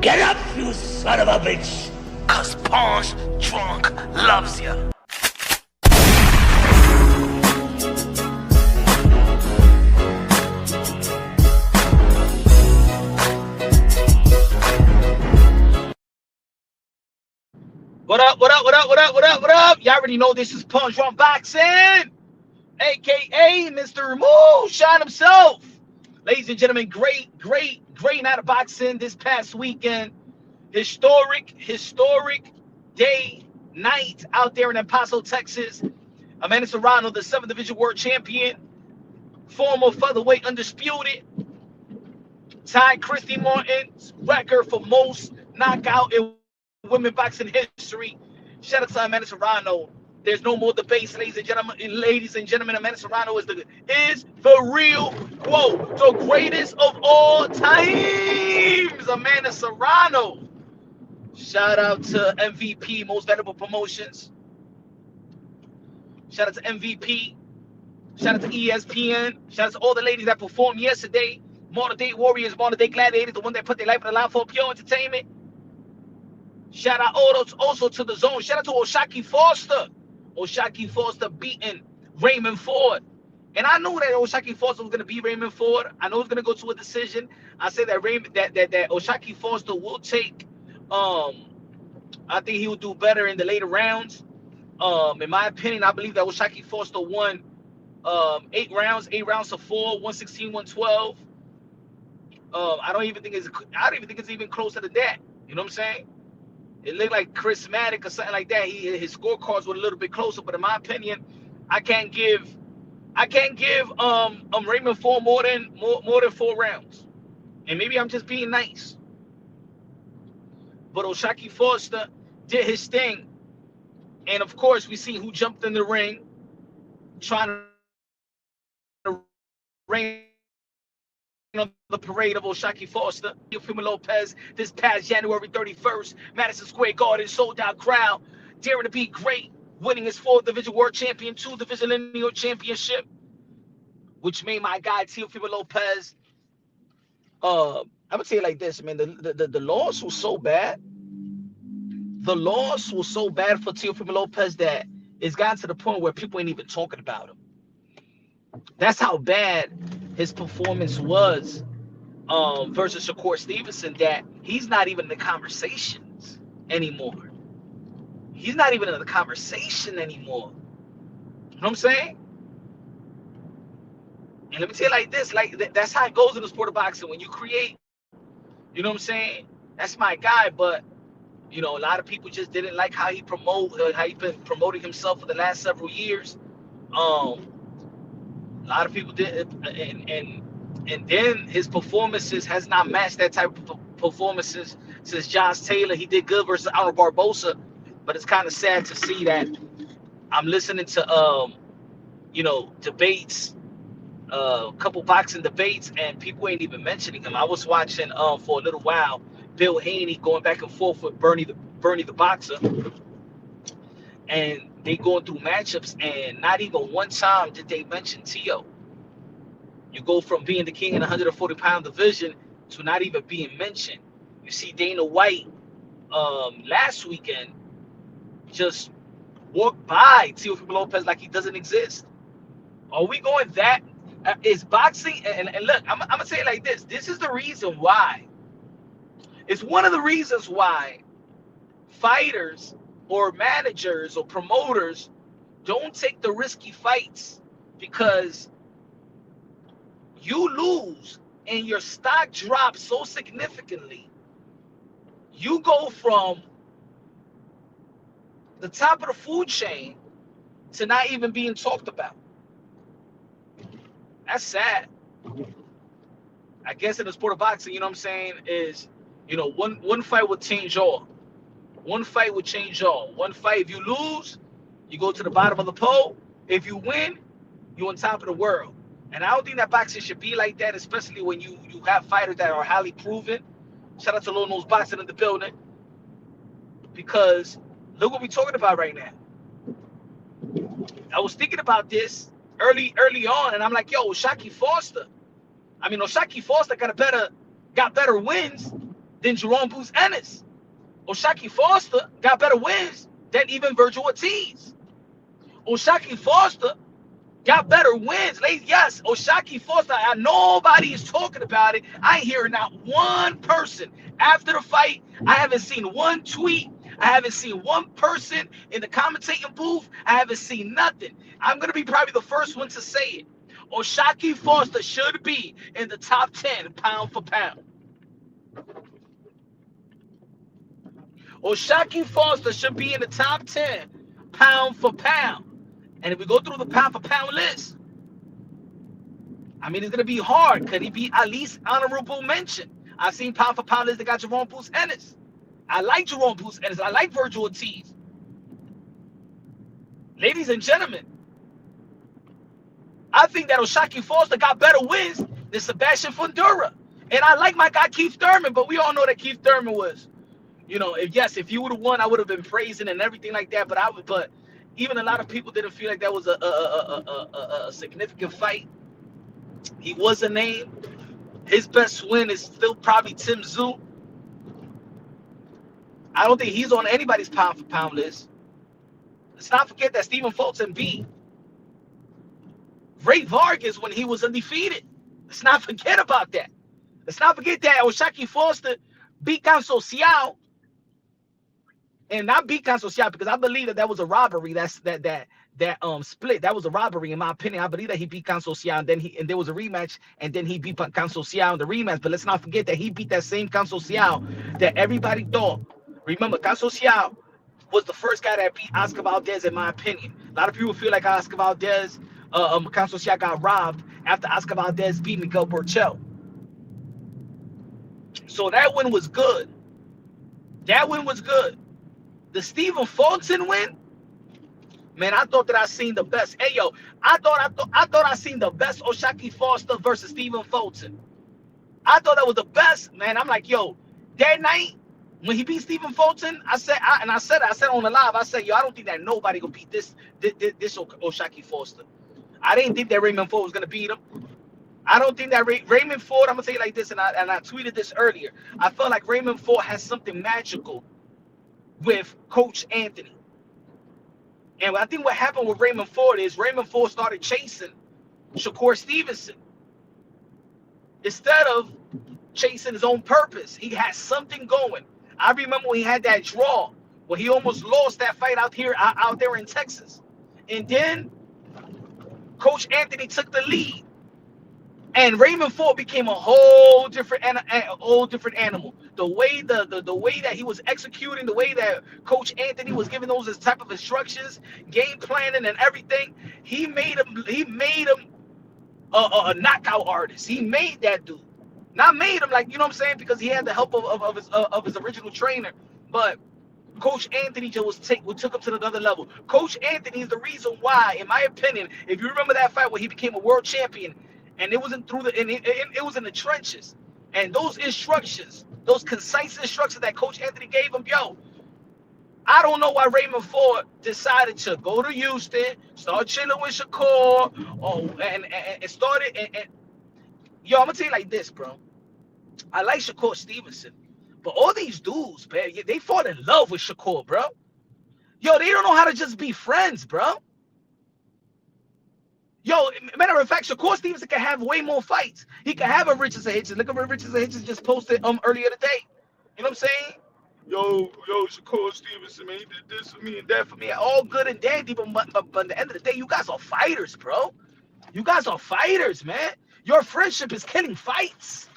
Get up, you son of a bitch! Cause Punch Drunk loves ya. What up, what up, what up, what up, what up, what up? Y'all already know this is Punch Drunk Boxing, a.k.a. Mr. Moonshine himself. Ladies and gentlemen, great night of boxing this past weekend. Historic day, night out there in El Paso, Texas. Amanda Serrano, the 7th Division World Champion, former featherweight undisputed, tied Christy Martin's record for most knockout in women boxing history. Shout out to Amanda Serrano. There's no more debates, ladies and gentlemen. Amanda Serrano is the real quote, the greatest of all times. Amanda Serrano. Shout out to MVP, Most Valuable Promotions. Shout out to MVP. Shout out to ESPN. Shout out to all the ladies that performed yesterday. Modern Day Warriors, Modern Day Gladiators, the one that put their life on the line for pure entertainment. Shout out also to the Zone. Shout out to Shakur Foster. Shakur Foster beating Raymond Ford. And I knew that Shakur Foster was going to beat Raymond Ford. I know it was going to go to a decision. I said that Shakur Foster will take. I think he will do better in the later rounds. In my opinion, I believe that Shakur Foster won 8 rounds to 4, 116, 112. I don't even think it's even closer to that. You know what I'm saying? It looked like charismatic or something like that. His scorecards were a little bit closer, but in my opinion, I can't give Raymond Ford more than 4 rounds. And maybe I'm just being nice. But Shakur Foster did his thing. And of course, we see who jumped in the ring trying to rain on the parade of Shakur Foster. Teofimo Lopez this past January 31st, Madison Square Garden, sold out crowd, daring to be great, winning his 4th Division World Champion, 2 Division Lineal Championship, which made my guy Teofimo Lopez. I'm gonna say it like this, man. The loss was so bad. The loss was so bad for Teofimo Lopez that it's gotten to the point where people ain't even talking about him. That's how bad his performance was versus Shakur Stevenson, that he's not even in the conversations anymore. He's not even in the conversation anymore. You know what I'm saying? And let me tell you like this, that's how it goes in the sport of boxing. When you create, you know what I'm saying? That's my guy, but you know, a lot of people just didn't like how he been promoting himself for the last several years. A lot of people did, and then his performances has not matched that type of performances since Josh Taylor. He did good versus Aaron Barbosa, but it's kind of sad to see that I'm listening to debates, a couple boxing debates, and people ain't even mentioning him. I was watching for a little while Bill Haney going back and forth with Bernie the boxer, and they going through matchups, and not even one time did they mention Tio. You go from being the king in the 140-pound division to not even being mentioned. You see Dana White last weekend just walk by Teofimo Lopez like he doesn't exist. Are we going that? Is boxing, and look, I'm going to say it like this. This is the reason why. It's one of the reasons why fighters or managers or promoters don't take the risky fights, because you lose and your stock drops so significantly. You go from the top of the food chain to not even being talked about. That's sad. I guess in the sport of boxing, you know what I'm saying, is, you know, one fight will change all. One fight will change all. One fight, if you lose, you go to the bottom of the pole. If you win, you're on top of the world. And I don't think that boxing should be like that, especially when you have fighters that are highly proven. Shout out to Lil Nose Boxing in the building. Because look what we're talking about right now. I was thinking about this early on, and I'm like, yo, Shakur Foster got better wins, than Jerome Bruce Ennis. O'Shaquie Foster got better wins than even Virgil Ortiz. O'Shaquie Foster got better wins. Yes, O'Shaquie Foster, nobody is talking about it. I ain't hearing not one person after the fight. I haven't seen one tweet. I haven't seen one person in the commentating booth. I haven't seen nothing. I'm going to be probably the first one to say it. O'Shaquie Foster should be in the top 10 pound for pound. O'Shaquie Foster should be in the top 10 pound for pound. And if we go through the pound for pound list, I mean, it's going to be hard. Could he be at least honorable mention? I've seen pound for pound list that got Jerome Bruce Ennis. I like Jerome Bruce Ennis. I like Virgil Ortiz. Ladies and gentlemen, I think that O'Shaquie Foster got better wins than Sebastian Fundora. And I like my guy Keith Thurman, but we all know that Keith Thurman was, if you would have won, I would have been praising and everything like that. But even a lot of people didn't feel like that was a significant fight. He was a name. His best win is still probably Tim Tszyu. I don't think he's on anybody's pound for pound list. Let's not forget that Stephen Fulton beat Ray Vargas when he was undefeated. Let's not forget about that. Let's not forget that O'Shaquie Foster beat Canso Ciao, and not beat Canso Ciao because I believe that was a robbery. That split. That was a robbery in my opinion. I believe that he beat Canso Ciao, and there was a rematch, and then he beat Canso Ciao in the rematch. But let's not forget that he beat that same Canso Ciao that everybody thought. Remember, Canso Ciao was the first guy that beat Oscar Valdez, in my opinion. A lot of people feel like Oscar Valdez, Canso Ciao got robbed after Oscar Valdez beat Miguel Burchell. So that win was good. That win was good. The Stephen Fulton win, man, I thought that I seen the best. Hey, yo, I thought I seen the best O'Shaquie Foster versus Stephen Fulton. I thought that was the best, man. I'm like, yo, that night when he beat Stephen Fulton, I said on the live, I said, yo, I don't think that nobody gonna beat this O'Shaquie Foster. I didn't think that Raymond Ford was gonna beat him. I don't think that Raymond Ford. I'm gonna say it like this, and I tweeted this earlier. I felt like Raymond Ford has something magical with Coach Anthony. And I think what happened with Raymond Ford is Raymond Ford started chasing Shakur Stevenson instead of chasing his own purpose. He had something going. I remember when he had that draw where he almost lost that fight out there in Texas. And then Coach Anthony took the lead. And Raymond Ford became a whole different animal. The way that he was executing, the way that Coach Anthony was giving those type of instructions, game planning, and everything, he made him a knockout artist. He made that dude. Not made him, like, you know what I'm saying, because he had the help of his original trainer, but Coach Anthony just took him to another level. Coach Anthony is the reason why, in my opinion, if you remember that fight where he became a world champion. And it wasn't it was in the trenches. And those instructions, those concise instructions that Coach Anthony gave him, yo, I don't know why Raymond Ford decided to go to Houston, start chilling with Shakur, and started. Yo, I'm gonna tell you like this, bro. I like Shakur Stevenson, but all these dudes, man, they fall in love with Shakur, bro. Yo, they don't know how to just be friends, bro. Yo, matter of fact, Shakur Stevenson can have way more fights. He can have a Richardson Hitchens. Look at what Richardson Hitchens just posted earlier today. You know what I'm saying? Yo, Shakur Stevenson, man, he did this for me and that for me. All good and dandy, but at the end of the day, you guys are fighters, bro. You guys are fighters, man. Your friendship is killing fights.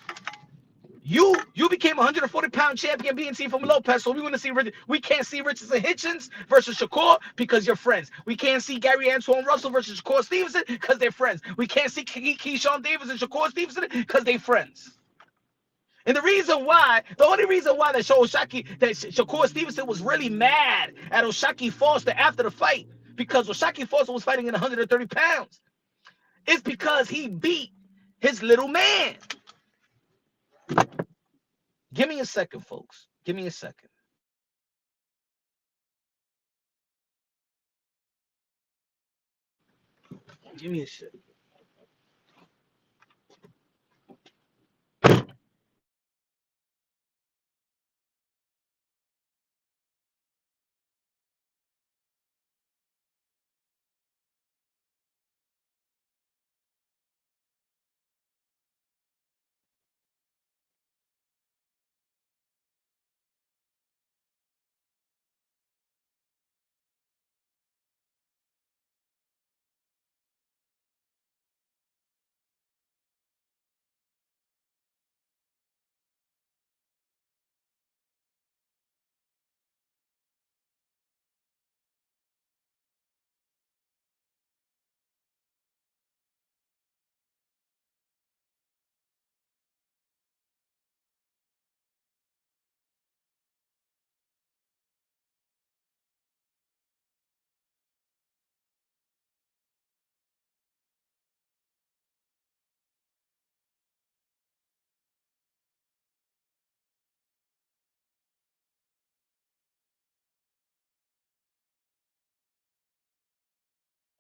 You became a 140-pound champion being seen from Lopez, so we can't see Richardson Hitchens versus Shakur because you're friends. We can't see Gary Antoine Russell versus Shakur Stevenson because they're friends. We can't see Keyshawn Davis and Shakur Stevenson because they're friends. And the only reason why that Shakur Stevenson was really mad at O'Shaquie Foster after the fight, because O'Shaquie Foster was fighting in 130 pounds, is because he beat his little man. Give me a second, folks. Give me a second. Give me a second.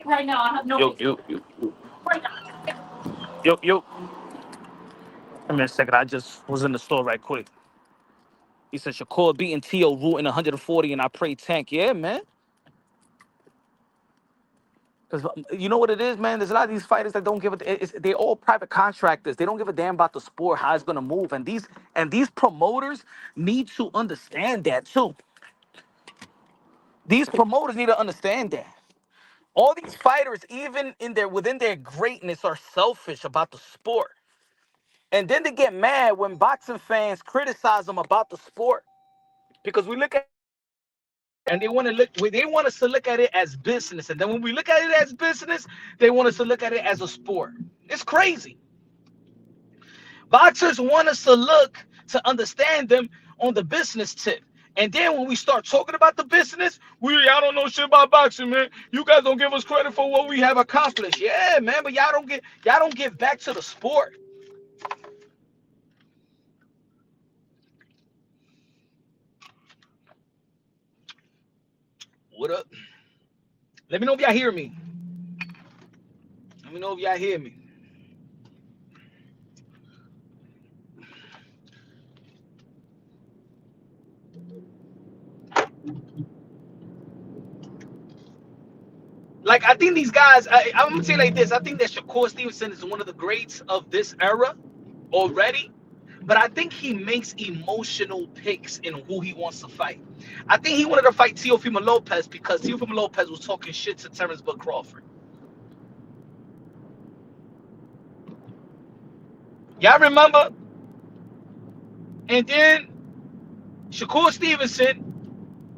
Right now, I have no. Yo. Right now. Yo. Give me a second. I just was in the store right quick. He said Shakur beating T.O. rooting 140, and I pray tank. Yeah, man. Because you know what it is, man? There's a lot of these fighters that don't give they're all private contractors. They don't give a damn about the sport, how it's gonna move. And these promoters need to understand that too. These promoters need to understand that. All these fighters, even within their greatness, are selfish about the sport. And then they get mad when boxing fans criticize them about the sport. Because we look at and they want us to look at it as business. And then when we look at it as business, they want us to look at it as a sport. It's crazy. Boxers want us to understand them on the business tip. And then when we start talking about the business, y'all don't know shit about boxing, man. You guys don't give us credit for what we have accomplished. Yeah, man, but y'all don't give back to the sport. What up? Let me know if y'all hear me. Let me know if y'all hear me. Like, I think these guys, I'm gonna say it like this. I think that Shakur Stevenson is one of the greats of this era already, but I think he makes emotional picks in who he wants to fight. I think he wanted to fight Teofimo Lopez because Teofimo Lopez was talking shit to Terrence Bud Crawford. Y'all remember? And then Shakur Stevenson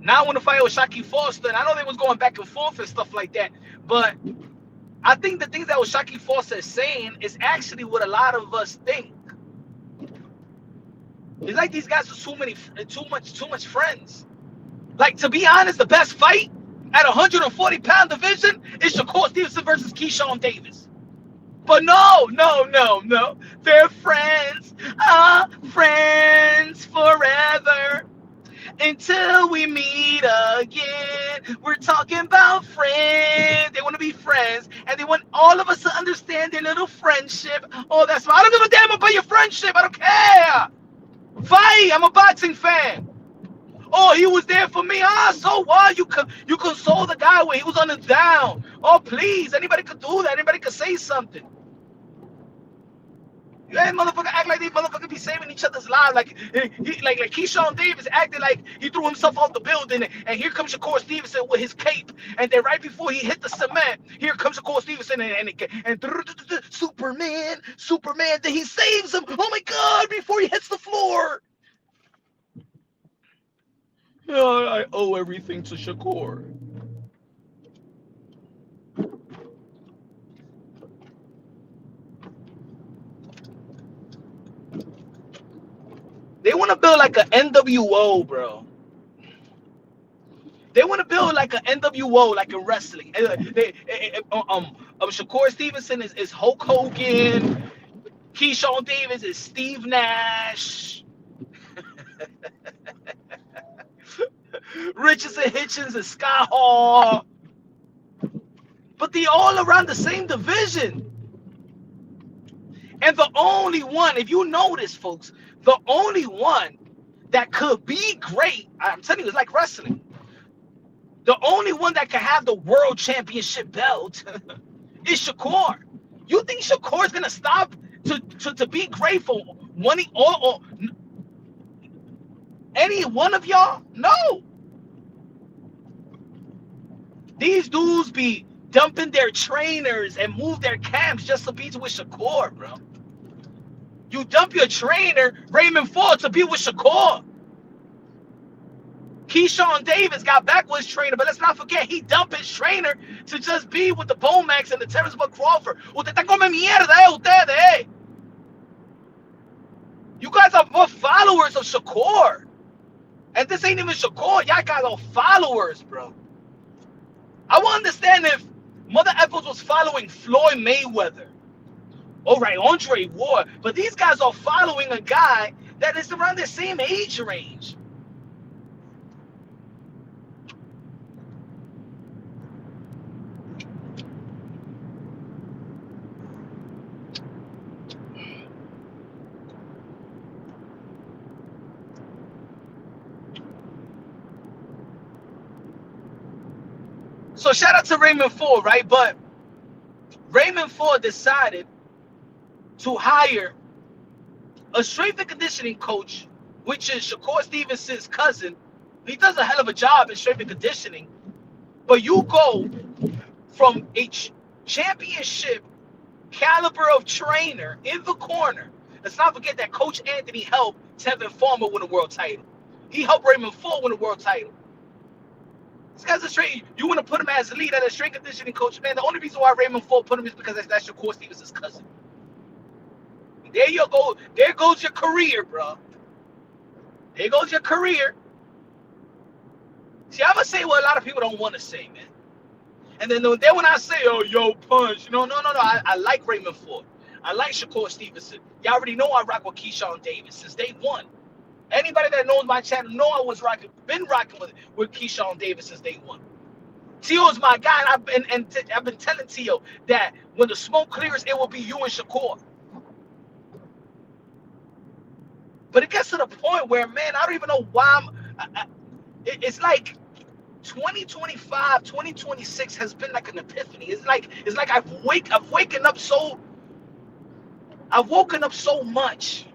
now want to fight with Shakur Foster, and I know they was going back and forth and stuff like that, but I think the things that Shakur Foster is saying is actually what a lot of us think. It's like these guys are too much friends. Like, to be honest, the best fight at 140-pound division is Shakur Stevenson versus Keyshawn Davis. But no. They're friends. Friends forever. Until we meet again. We're talking about friends. They want to be friends. And they want all of us to understand their little friendship. Oh, that's why I don't give a damn about your friendship. I don't care. Fight. I'm a boxing fan. Oh, he was there for me. So what? You console the guy when he was on the down. Oh, please. Anybody could do that. Anybody could say something. You ain't motherfucker act like these motherfuckers be saving each other's lives. Like Keyshawn Davis acted like he threw himself off the building. And here comes Shakur Stevenson with his cape. And then right before he hit the cement, here comes Shakur Stevenson and Superman. Then he saves him. Oh my God! Before he hits the floor. I owe everything to Shakur. They want to build like an NWO, bro. They want to build like an NWO, like in wrestling. Shakur Stevenson is Hulk Hogan. Keyshawn Davis is Steve Nash. Richardson Hitchens is Scott Hall. But they all around the same division. And the only one, if you notice, folks, the only one that could be great, I'm telling you, it's like wrestling. The only one that can have the world championship belt is Shakur. You think Shakur is gonna stop to be great for one or any one of y'all? No. These dudes be dumping their trainers and move their camps just to be with Shakur, bro. You dump your trainer, Raymond Ford, to be with Shakur. Keyshawn Davis got back with his trainer, but let's not forget, he dumped his trainer to just be with the Bomax and the Terrence Bud Crawford. Usted está come mierda, ustedes. You guys are more followers of Shakur. And this ain't even Shakur. Y'all guys are followers, bro. I would understand if Mother Effers was following Floyd Mayweather. All right, Andre Ward. But these guys are following a guy that is around the same age range. So shout out to Raymond Ford, right? But Raymond Ford decided to hire a strength and conditioning coach, which is Shakur Stevenson's cousin. He does a hell of a job in strength and conditioning. But you go from a championship caliber of trainer in the corner. Let's not forget that Coach Anthony helped Tevin Farmer win a world title. He helped Raymond Ford win a world title. This guy's a straight. You want to put him as a lead at a strength conditioning coach, man. The only reason why Raymond Ford put him is because that's Shakur Stevenson's cousin. There you go. There goes your career, bro. There goes your career. See, I'm gonna say what a lot of people don't want to say, man. And then when I say, oh, yo, punch, no. I like Raymond Ford. I like Shakur Stevenson. Y'all already know I rock with Keyshawn Davis since day one. Anybody that knows my channel know I was been rocking with Keyshawn Davis since day one. T.O. is my guy, and I've been telling T.O. that when the smoke clears, it will be you and Shakur. But it gets to the point where, man, I don't even know why it's like 2025, 2026 has been like an epiphany. It's like I've woken up so much.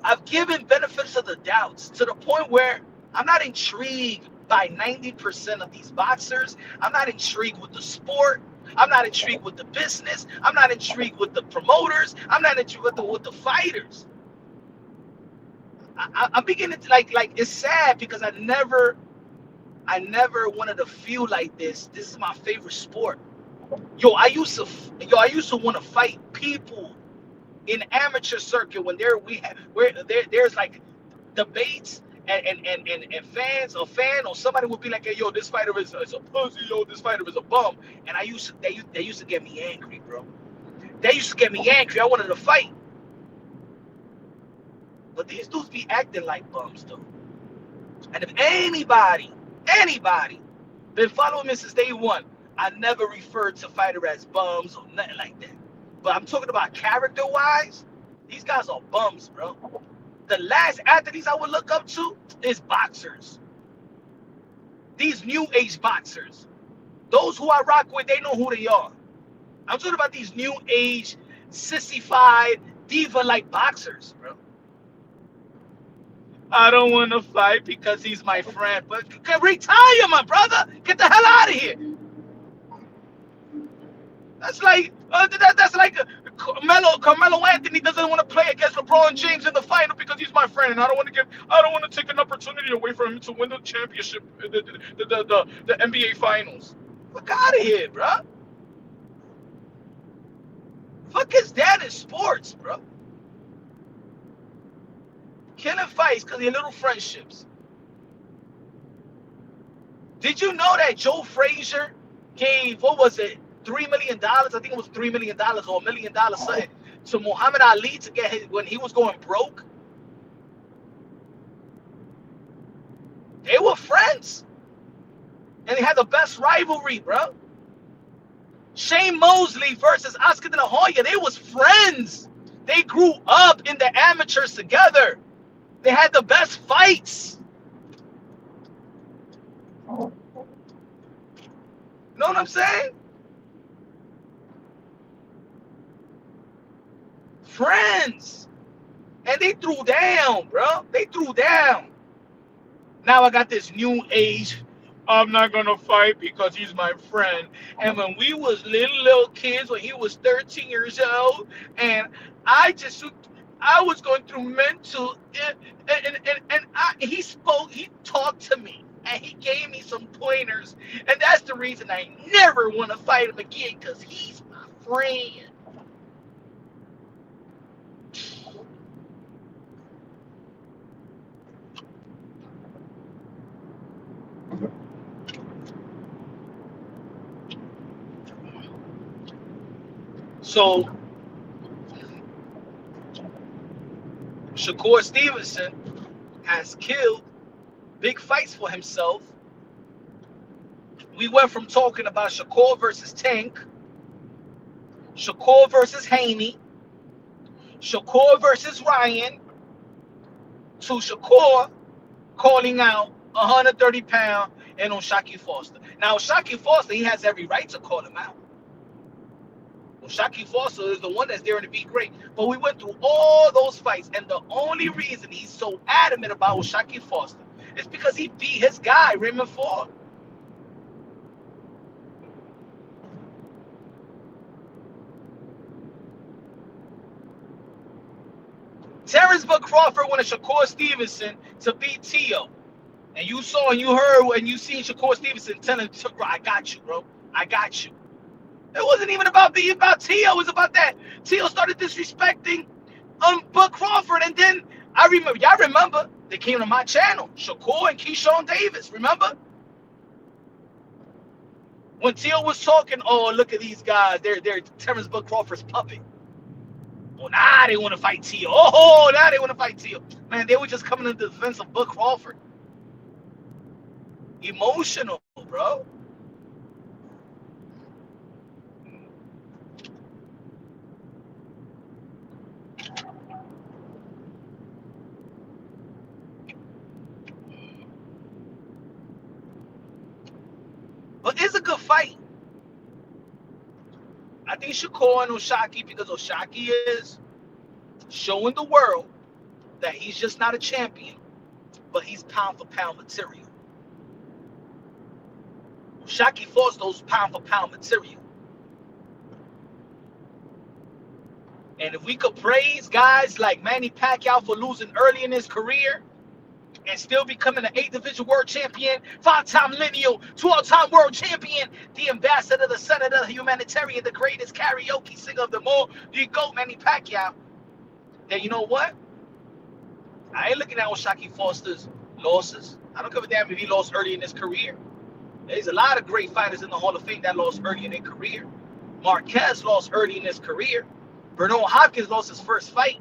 I've given benefits of the doubts to the point where I'm not intrigued by 90% of these boxers. I'm not intrigued with the sport. I'm not intrigued with the business. I'm not intrigued with the promoters. I'm not intrigued with the fighters. I'm beginning to like it's sad because I never wanted to feel like this. This is my favorite sport. I used to want to fight people in amateur circuit when there's like debates and fans or somebody would be like, hey, yo, this fighter is a pussy, yo, this fighter is a bum. And they used to get me angry, bro. They used to get me angry. I wanted to fight. But these dudes be acting like bums, though. And if anybody been following me since day one, I never referred to fighter as bums or nothing like that. But I'm talking about character-wise, these guys are bums, bro. The last athletes I would look up to is boxers. These new age boxers. Those who I rock with, they know who they are. I'm talking about these new age, sissified, diva-like boxers, bro. I don't want to fight because he's my friend. But retire, my brother. Get the hell out of here. That's like Carmelo Anthony doesn't want to play against LeBron James in the final because he's my friend, and I don't want to take an opportunity away from him to win the championship, the NBA Finals. Fuck out of here, bro. Fuck is that in sports, bro? Killing fights because of your little friendships. Did you know that Joe Frazier gave, what was it, $3 million? I think it was $3 million or $1 million something to Muhammad Ali to get his, when he was going broke? They were friends. And they had the best rivalry, bro. Shane Mosley versus Oscar De La Hoya, they was friends. They grew up in the amateurs together. They had the best fights. Know what I'm saying? Friends. And they threw down, bro. They threw down. Now I got this new age. I'm not going to fight because he's my friend. And when we was little kids, when he was 13 years old, and I was going through mental, he talked to me, and he gave me some pointers, and that's the reason I never want to fight him again, because he's my friend. So, Shakur Stevenson has killed big fights for himself. We went from talking about Shakur versus Tank, Shakur versus Haney, Shakur versus Ryan, to Shakur calling out 130-pound and on Shakur Foster. Now, Shakur Foster, he has every right to call him out. Well, Shakur Foster is the one that's there to be great. But we went through all those fights, and the only reason he's so adamant about Shakur Foster is because he beat his guy, Raymond Ford. Terrence Bud Crawford wanted Shakur Stevenson to beat Tio. And you saw and you heard when you seen Shakur Stevenson telling him, I got you, bro. I got you. It wasn't even about being about Tio. It was about that. Tio started disrespecting Bud Crawford. And then y'all remember, they came to my channel, Shakur and Keyshawn Davis. Remember? When Tio was talking, oh, look at these guys. They're Terrence Bud Crawford's puppet. Oh, now they want to fight Tio. Oh, now they want to fight Tio. Man, they were just coming in the defense of Bud Crawford. Emotional, bro. But it's a good fight. I think Shakur and O'Shaquie, because O'Shaquie is showing the world that he's just not a champion, but he's pound for pound material. Shakur forced those pound for pound material. And if we could praise guys like Manny Pacquiao for losing early in his career and still becoming an 8th division world champion, 5-time lineal, 12-time world champion, the ambassador, the senator, the humanitarian, the greatest karaoke singer of them all, the GOAT, Manny Pacquiao, then you know what? I ain't looking at Shakur Foster's losses. I don't give a damn if he lost early in his career. There's a lot of great fighters in the Hall of Fame that lost early in their career. Marquez lost early in his career. Bernard Hopkins lost his first fight.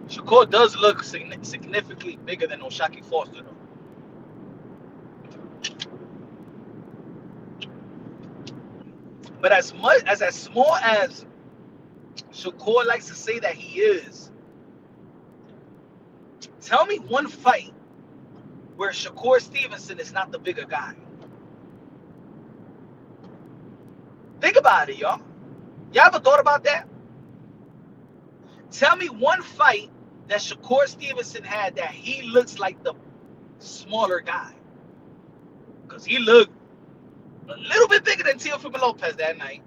Shakur does look significantly bigger than Shakur Foster, though. But as small as Shakur likes to say that he is, tell me one fight where Shakur Stevenson is not the bigger guy. Think about it, y'all. Y'all ever thought about that? Tell me one fight that Shakur Stevenson had that he looks like the smaller guy. Because he looked a little bit bigger than Teofimo Lopez that night.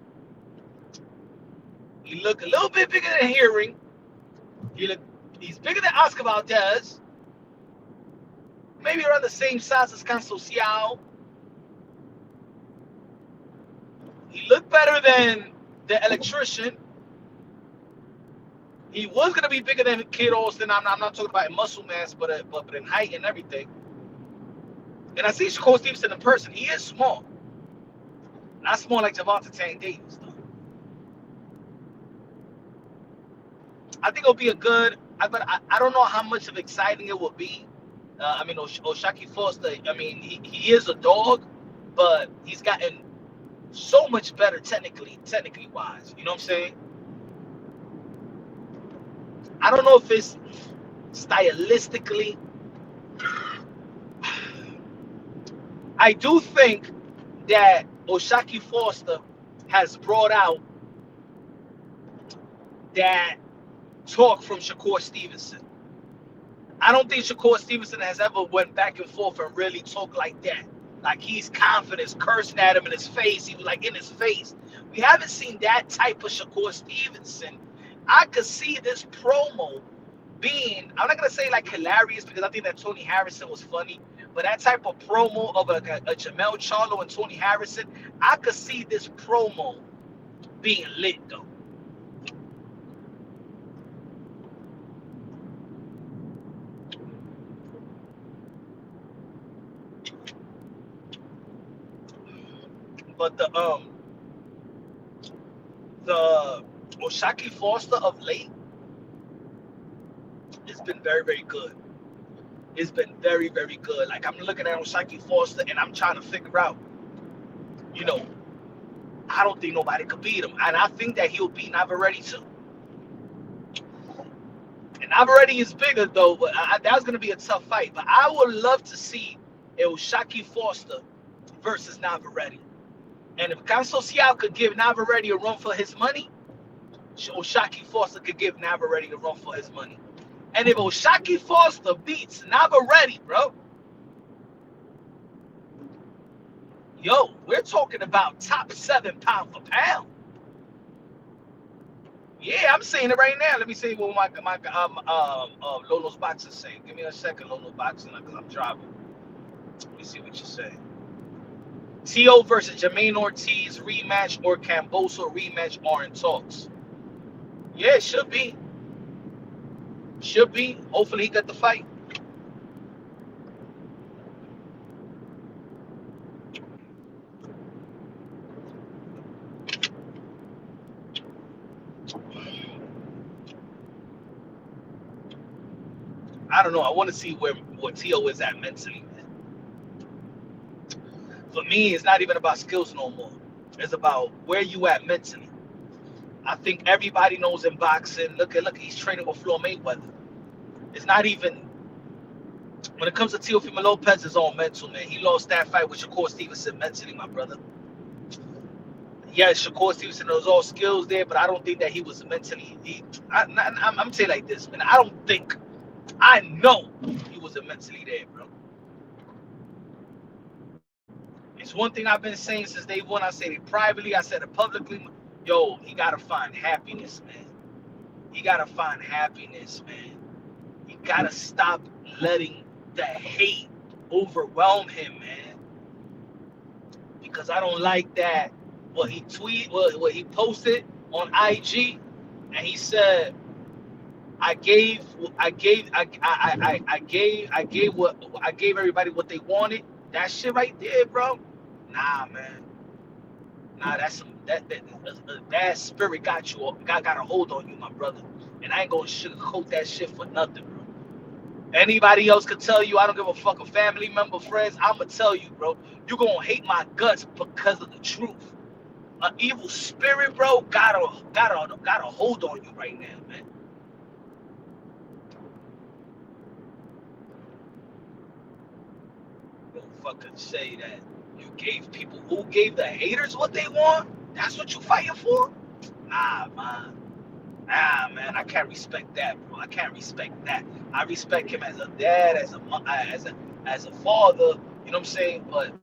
He looked a little bit bigger than Herring. He's bigger than Oscar Valdez. Maybe around the same size as Consocial. He looked better than the electrician. He was going to be bigger than Kid Austin. I'm not talking about in muscle mass, but in height and everything. And I see Shakur Stevenson in person. He is small. Not small like Gervonta Tank Davis, though. I think it'll be a good, but I don't know how much of exciting it will be. I mean, Shakur Foster, I mean, he is a dog, but he's gotten so much better technically wise. You know what I'm saying? I don't know if it's stylistically. I do think that Shakur Foster has brought out that talk from Shakur Stevenson. I don't think Shakur Stevenson has ever went back and forth and really talked like that. Like he's confident, cursing at him in his face. He was like in his face. We haven't seen that type of Shakur Stevenson. I could see this promo being, I'm not going to say like hilarious because I think that Tony Harrison was funny, but that type of promo of a Jamel Charlo and Tony Harrison, I could see this promo being lit though. But the Shakur Foster of late, it's been very, very good. It's been very, very good. Like I'm looking at Shakur Foster and I'm trying to figure out, you know, I don't think nobody could beat him. And I think that he'll beat Navarrete too. And Navarrete is bigger though, but that's going to be a tough fight. But I would love to see Shakur Foster versus Navarrete. And if Social could give Navarrete a run for his money, Shakur Foster could give Navarrete a run for his money. And if Shakur Foster beats Navarrete, bro, yo, we're talking about top 7 pound for pound. Yeah, I'm saying it right now. Let me see what my Lolo's Boxing saying. Give me a second, Lolo Boxing, because I'm driving. Let me see what you say. T.O. versus Jermaine Ortiz rematch or Camboso rematch are in talks. Yeah, it should be. Should be. Hopefully he got the fight. I don't know. I want to see where T.O. is at mentally. For me, it's not even about skills no more. It's about where you at mentally. I think everybody knows in boxing. Look, he's training with Floyd Mayweather. It's not even, when it comes to Teofimo Lopez, it's all mental, man. He lost that fight with Shakur Stevenson mentally, my brother. Yes, Shakur Stevenson, there was all skills there, but I don't think that he was mentally. I'm saying like this, man. I know he wasn't mentally there, bro. It's one thing I've been saying since day one. I said it privately, I said it publicly. Yo, he gotta find happiness, man. He gotta find happiness, man. He gotta stop letting the hate overwhelm him, man. Because I don't like that. What he posted on IG, and he said, I gave everybody what they wanted. That shit right there, bro. Nah, man. Nah, that's some that spirit got a hold on you, my brother. And I ain't gonna sugarcoat that shit for nothing, bro. Anybody else could tell you, I don't give a fuck, a family member, friends, I'ma tell you, bro. You gonna hate my guts because of the truth. An evil spirit, bro, got a hold on you right now, man. Don't fucking say that. You gave people, who gave the haters what they want? That's what you fighting for? Nah, man. Nah, man, I can't respect that, bro. I can't respect that. I respect him as a dad, as a father, you know what I'm saying? But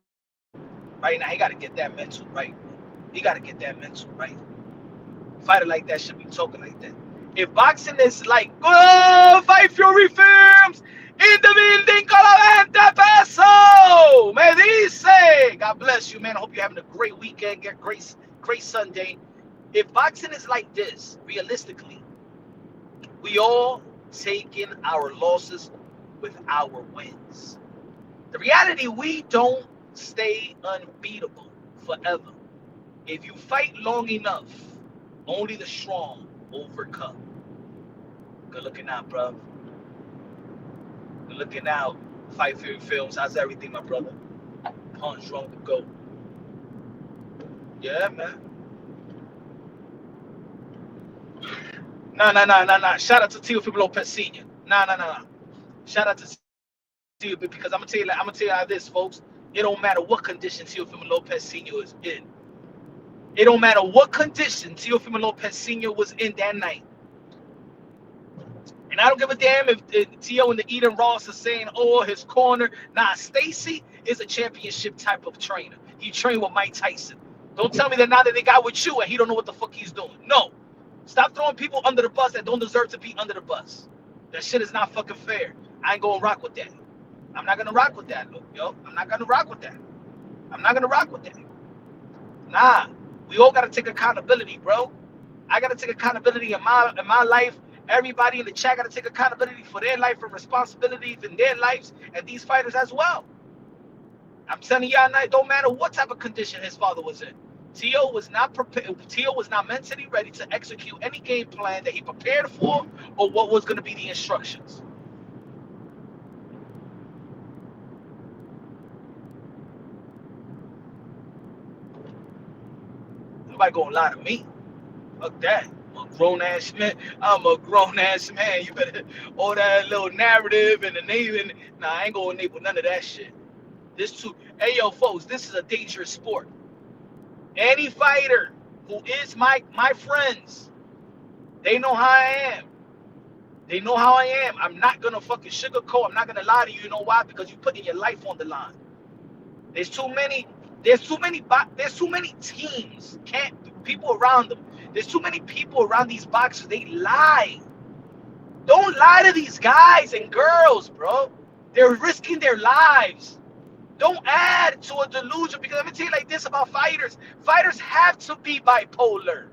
right now, he got to get that mental right, bro. He got to get that mental right. Fighter like that should be talking like that. If boxing is like, oh, Fight Fury Films in the building, Colavente Peso, me dice. God bless you, man. I hope you're having a great weekend, get great Sunday. If boxing is like this, realistically, we all taking our losses with our wins. The reality, we don't stay unbeatable forever. If you fight long enough, only the strong overcome. Good looking out, bro. Good looking out. Fight Fury Films. How's everything, my brother? Punch drunk to go. Yeah, man. Nah. Shout out to Teofimo Lopez Sr. Nah. Shout out to Teofimo, because I'm gonna tell you how this, folks. It don't matter what condition Teofimo Lopez Sr. is in. It don't matter what condition Teofimo Lopez Sr. was in that night. And I don't give a damn if Tio and the Eden Ross are saying, oh, his corner. Nah, Stacy is a championship type of trainer. He trained with Mike Tyson. Don't tell me that now that they got with you and he don't know what the fuck he's doing. No. Stop throwing people under the bus that don't deserve to be under the bus. That shit is not fucking fair. I ain't gonna rock with that. I'm not gonna rock with that, yo. I'm not gonna rock with that. I'm not gonna rock with that. Nah. We all gotta take accountability, bro. I gotta take accountability in my life. Everybody in the chat gotta take accountability for their life and responsibility in their lives, and these fighters as well. I'm telling y'all, it don't matter what type of condition his father was in. Tio was not prepared. Tio was not mentally ready to execute any game plan that he prepared for, or what was going to be the instructions. Nobody gonna lie to me. Fuck that. I'm a grown ass man. I'm a grown ass man. You better all that little narrative and the name. Nah, I ain't gonna enable none of that shit. This too. Hey yo, folks, this is a dangerous sport. Any fighter who is my friends, they know how I am. They know how I am. I'm not gonna fucking sugarcoat. I'm not gonna lie to you. You know why? Because you're putting your life on the line. There's too many. There's too many teams. People around them. There's too many people around these boxers. They lie. Don't lie to these guys and girls, bro. They're risking their lives. Don't add to a delusion, because let me tell you like this about fighters. Fighters have to be bipolar.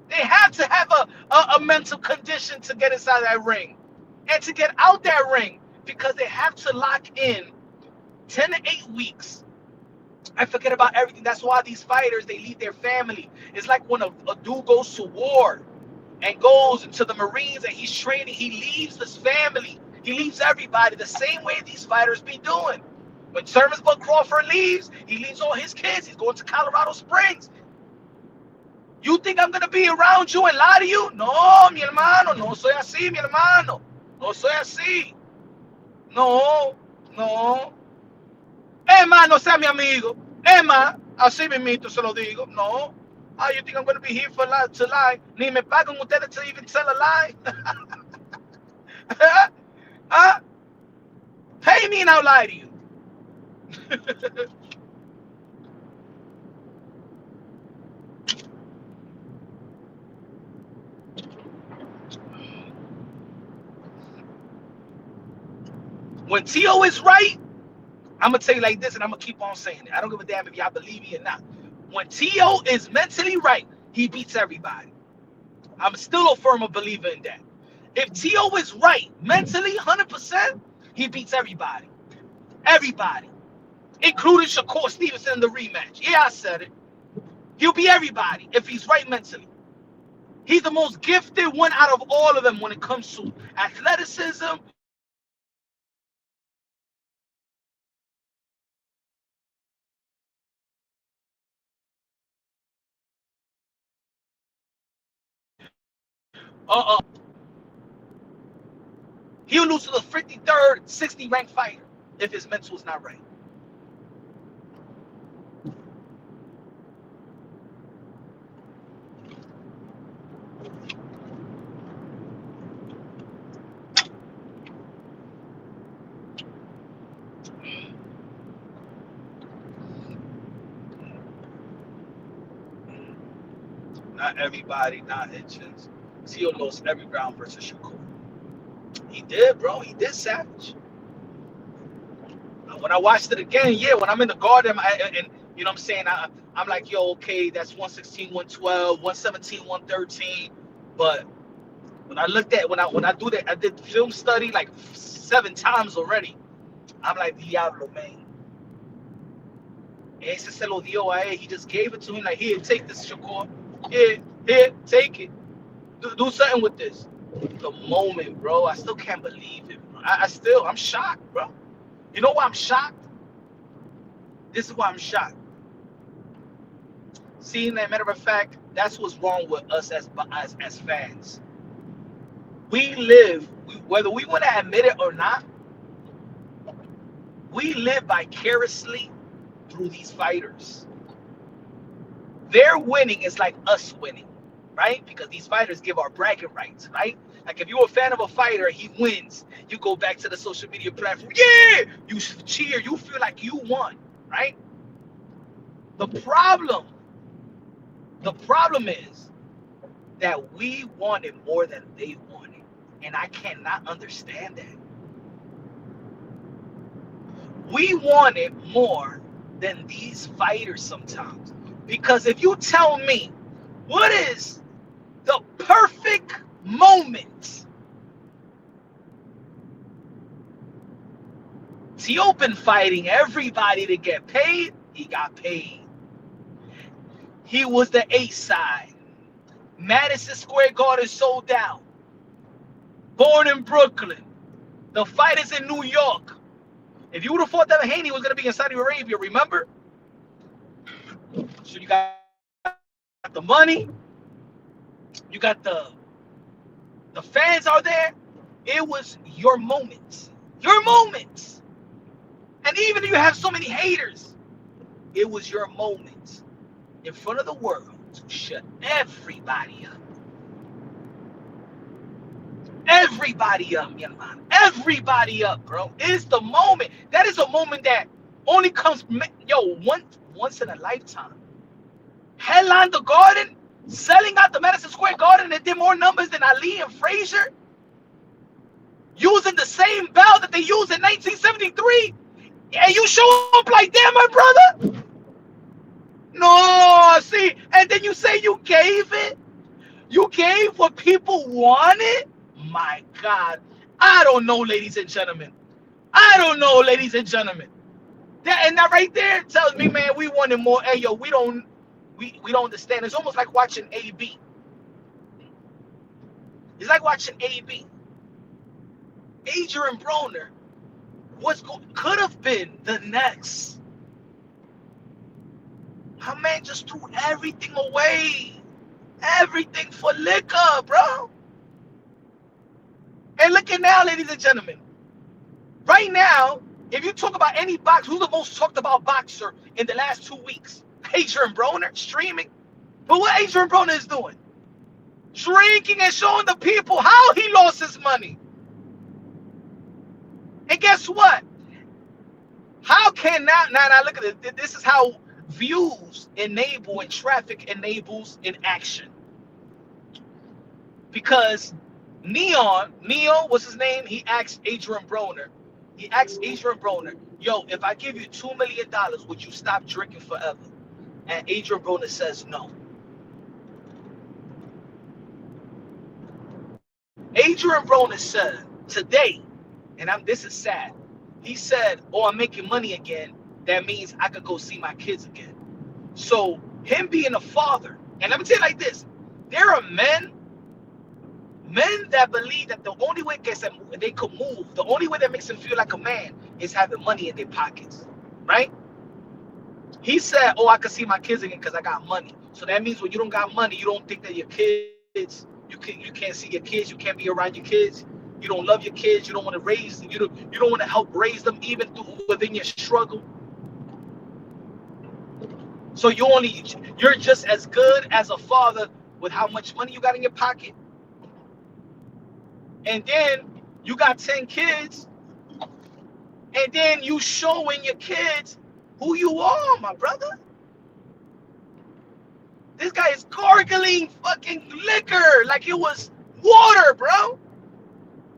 They have to have a mental condition to get inside that ring and to get out that ring, because they have to lock in 10 to 8 weeks. I forget about everything. That's why these fighters, they leave their family. It's like when a dude goes to war and goes into the Marines and he's training, he leaves his family. He leaves everybody the same way these fighters be doing. When Servants Bud Crawford leaves, he leaves all his kids. He's going to Colorado Springs. You think I'm going to be around you and lie to you? No, mi hermano, no soy así, mi hermano. No soy así. No, no. Emma, no sea mi amigo. Emma, así mismito se lo digo. No. Oh, you think I'm going to be here for to lie? Ni me pagan ustedes to even tell a lie? Huh? Pay me and I'll lie to you. When T.O. is right, I'm going to tell you like this, and I'm going to keep on saying it. I don't give a damn if y'all believe me or not. When T.O. is mentally right, he beats everybody. I'm still a firm believer in that. If T.O. is right, mentally, 100%, he beats everybody. Everybody. Including Shakur Stevenson in the rematch. Yeah, I said it. He'll beat everybody if he's right mentally. He's the most gifted one out of all of them when it comes to athleticism. He'll lose to the 53rd, 60 ranked fighter if his mental is not right. Not everybody, not inches. T.O. lost every round versus Shakur. He did, bro. He did, Savage. When I watched it again, yeah, when I'm in the garden, and you know what I'm saying, I'm like, yo, okay, that's 116, 112, 117, 113. But when I looked at, when I do that, I did film study like 7 times already. I'm like, Diablo, man. Ese se lo dio a él. He just gave it to him, like, here, take this, Shakur. Here, take it. Do something with this. The moment, bro, I still can't believe it. I'm shocked, bro. You know why I'm shocked? This is why I'm shocked. Seeing that, matter of fact, that's what's wrong with us as fans. We live, whether we want to admit it or not, we live vicariously through these fighters. Their winning is like us winning, right? Because these fighters give our bragging rights, right? Like if you're a fan of a fighter, he wins, you go back to the social media platform, yeah, you cheer, you feel like you won, right? The problem is that we wanted more than they wanted, and I cannot understand that. We wanted more than these fighters sometimes, because if you tell me what is the perfect moment, T.O. been fighting everybody to get paid. He got paid. He was the A side. Madison Square Garden sold out. Born in Brooklyn. The fight is in New York. If you would have thought that Haney was going to be in Saudi Arabia, remember? So you got the money, you got the fans are there. It was your moments. Your moments. And even if you have so many haters, it was your moments in front of the world to shut everybody up. Everybody up, young man. Everybody up, bro. It's the moment. That is a moment that only comes, once in a lifetime. Headline the Garden, selling out the Madison Square Garden, and did more numbers than Ali and Frazier, using the same bell that they used in 1973, and you show up like that, my brother? No, see, and then you say you gave it? You gave what people wanted? My God. I don't know, ladies and gentlemen. I don't know, ladies and gentlemen. That right there tells me, man, we wanted more. Hey, yo, we don't understand. It's almost like watching AB. It's like watching AB. Adrian Broner could have been the next. My man just threw everything away. Everything for liquor, bro. And look at now, ladies and gentlemen. Right now, if you talk about any boxer, who's the most talked about boxer in the last 2 weeks? Adrian Broner, streaming. But what Adrian Broner is doing? Drinking and showing the people how he lost his money. And guess what? How can now look at it. This is how views enable and traffic enables in action. Because Neo, what's his name? He asked Adrian Broner. Yo, if I give you $2 million, would you stop drinking forever? And Adrian Broner says no. Adrian Broner said today, and this is sad. He said, "Oh, I'm making money again. That means I could go see my kids again." So him being a father, and let me tell you like this: there are men that believe that the only way they could move, the only way that makes them feel like a man, is having money in their pockets, right? He said, "Oh, I could see my kids again because I got money." So that means when you don't got money, you don't think that your kids, you can't see your kids, you can't be around your kids, you don't love your kids, you don't want to raise them, you don't want to help raise them even within your struggle. So you're just as good as a father with how much money you got in your pocket. And then you got 10 kids, and then you showing your kids who you are, my brother. This guy is gargling fucking liquor like it was water, bro.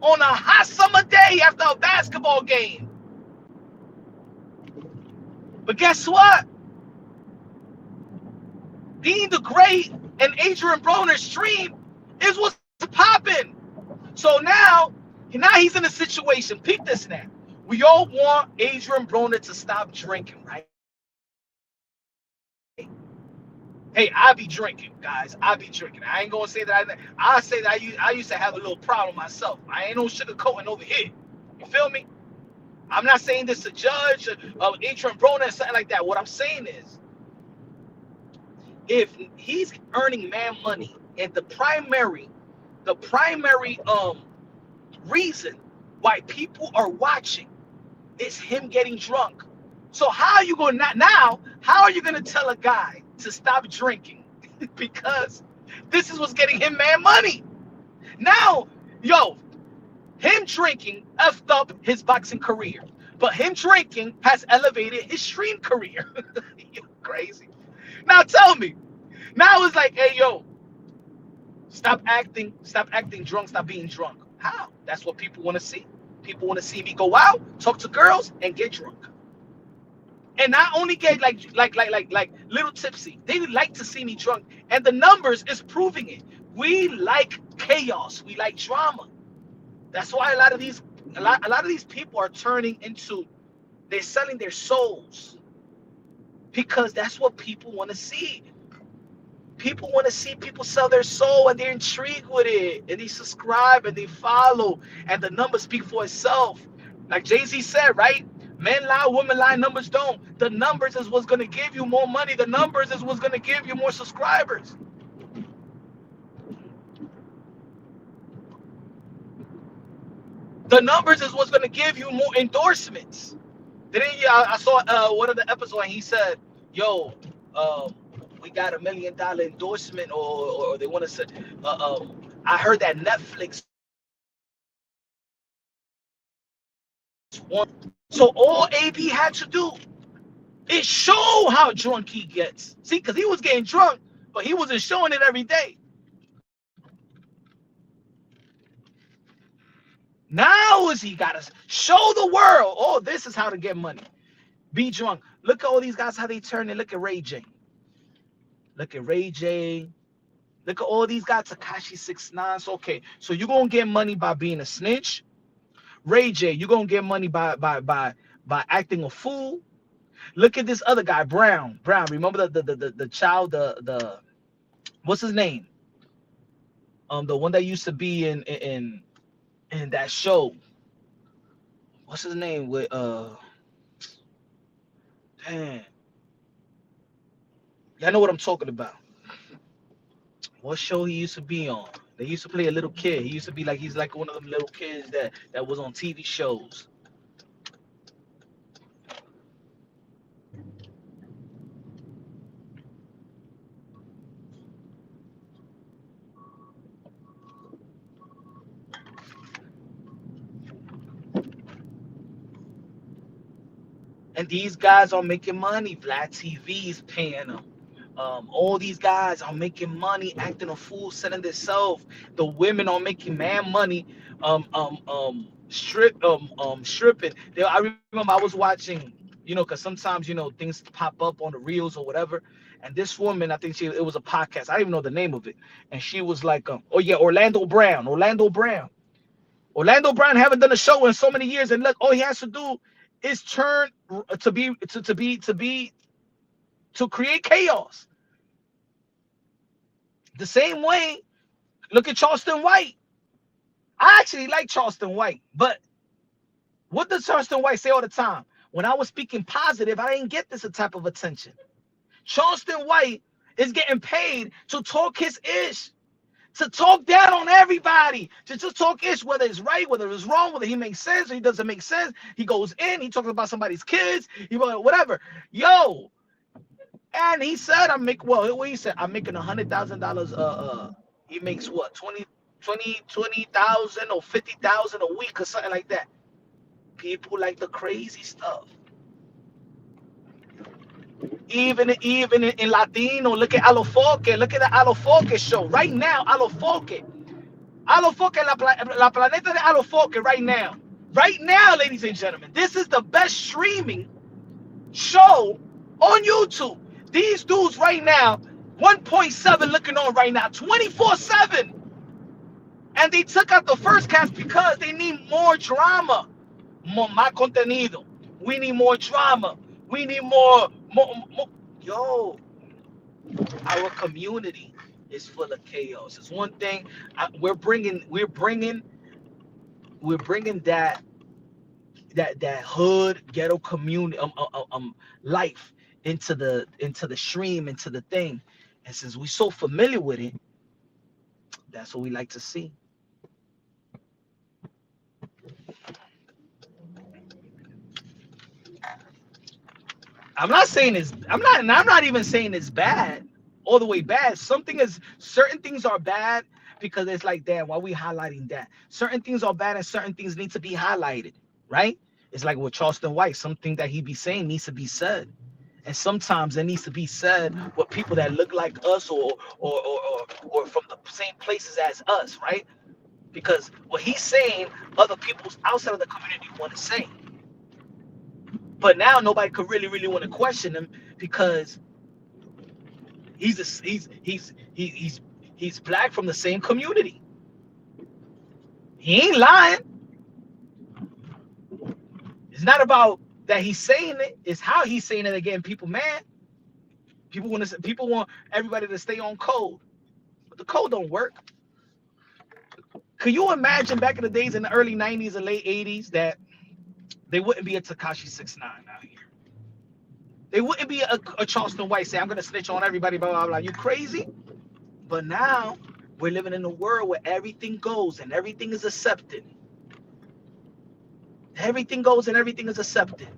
On a hot summer day after a basketball game. But guess what? Being the Great and Adrian Broner's stream is what's popping. So now he's in a situation. Peep this now. We all want Adrian Broner to stop drinking, right? Hey, I be drinking, guys. I be drinking. I ain't gonna say that. I say that I used to have a little problem myself. I ain't no sugarcoating over here. You feel me? I'm not saying this to judge Adrian Broner or something like that. What I'm saying is, if he's earning man money, and the primary reason why people are watching is him getting drunk. So how are you going to tell a guy to stop drinking because this is what's getting him man money? Now, him drinking effed up his boxing career, but him drinking has elevated his stream career. You're crazy. Now tell me. Now it's like, hey, stop acting drunk, stop being drunk. How? That's what people want to see. People want to see me go out, talk to girls, and get drunk. And not only get like little tipsy. They like to see me drunk. And the numbers is proving it. We like chaos. We like drama. That's why a lot of these people are they're selling their souls. Because that's what people want to see. People want to see people sell their soul, and they're intrigued with it, and they subscribe and they follow, and the numbers speak for itself. Like Jay-Z said, right? Men lie, women lie, numbers don't. The numbers is what's gonna give you more money. The numbers is what's gonna give you more subscribers. The numbers is what's gonna give you more endorsements. Then I saw one of the episodes and he said, "Yo, um, we got $1 million endorsement, or they want to say, I heard that Netflix won." So all AB had to do is show how drunk he gets. See, because he was getting drunk, but he wasn't showing it every day. Now is he got to show the world, oh, this is how to get money. Be drunk. Look at all these guys, how they turn and look at Ray J. Look at Ray J. Look at all these guys, Tekashi 6ix9ine. So, okay, so you're going to get money by being a snitch. Ray J, you're going to get money by acting a fool. Look at this other guy, Brown. Remember the child, the what's his name? The one that used to be in that show. What's his name with damn. Y'all know what I'm talking about. What show he used to be on? They used to play a little kid. He used to be like, he's like one of them little kids that was on TV shows. And these guys are making money. Black TV's paying them. All these guys are making money, acting a fool, selling themselves. The women are making man money, stripping. I remember I was watching, because sometimes things pop up on the reels or whatever. And this woman, I think it was a podcast. I don't even know the name of it. And she was like, oh yeah, Orlando Brown. Orlando Brown haven't done a show in so many years, and look, all he has to do is turn to create chaos. The same way, look at Charleston White. I actually like Charleston White, but what does Charleston White say all the time? When I was speaking positive, I didn't get this type of attention. Charleston White is getting paid to talk his ish, to talk down on everybody, to just talk ish, whether it's right, whether it's wrong, whether he makes sense or he doesn't make sense. He goes in, he talks about somebody's kids, whatever. Yo, and he said, I'm making $100,000. He makes what, 20,000 or 50,000 a week or something like that. People like the crazy stuff. Even in Latino, look at Alofoque. Look at the Alofoque show right now. Alofoque, la planeta de Alofoque right now. Right now, ladies and gentlemen, this is the best streaming show on YouTube. These dudes right now, 1.7 looking on right now, 24/7. And they took out the first cast because they need more drama. Más contenido. We need more drama. We need more. Yo, our community is full of chaos. It's one thing we're bringing that hood ghetto community life into the stream, into the thing. And since we're so familiar with it, that's what we like to see. I'm not even saying it's bad, all the way bad. Certain things are bad because it's like, damn, why are we highlighting that? Certain things are bad and certain things need to be highlighted, right? It's like with Charleston White, something that he be saying needs to be said. And sometimes it needs to be said with people that look like us or from the same places as us, right? Because what he's saying, other people outside of the community want to say. But now nobody could really want to question him because he's black from the same community. He ain't lying. It's not about that he's saying it, it's how he's saying it. Again, people mad. People want everybody to stay on code. But the code don't work. Could you imagine back in the days in the early 90s and late 80s that They wouldn't be a Tekashi 6ix9ine out here. They wouldn't be a Charleston White say, I'm going to snitch on everybody, blah, blah, blah. You crazy? But now we're living in a world where everything goes and everything is accepted. Everything goes and everything is accepted.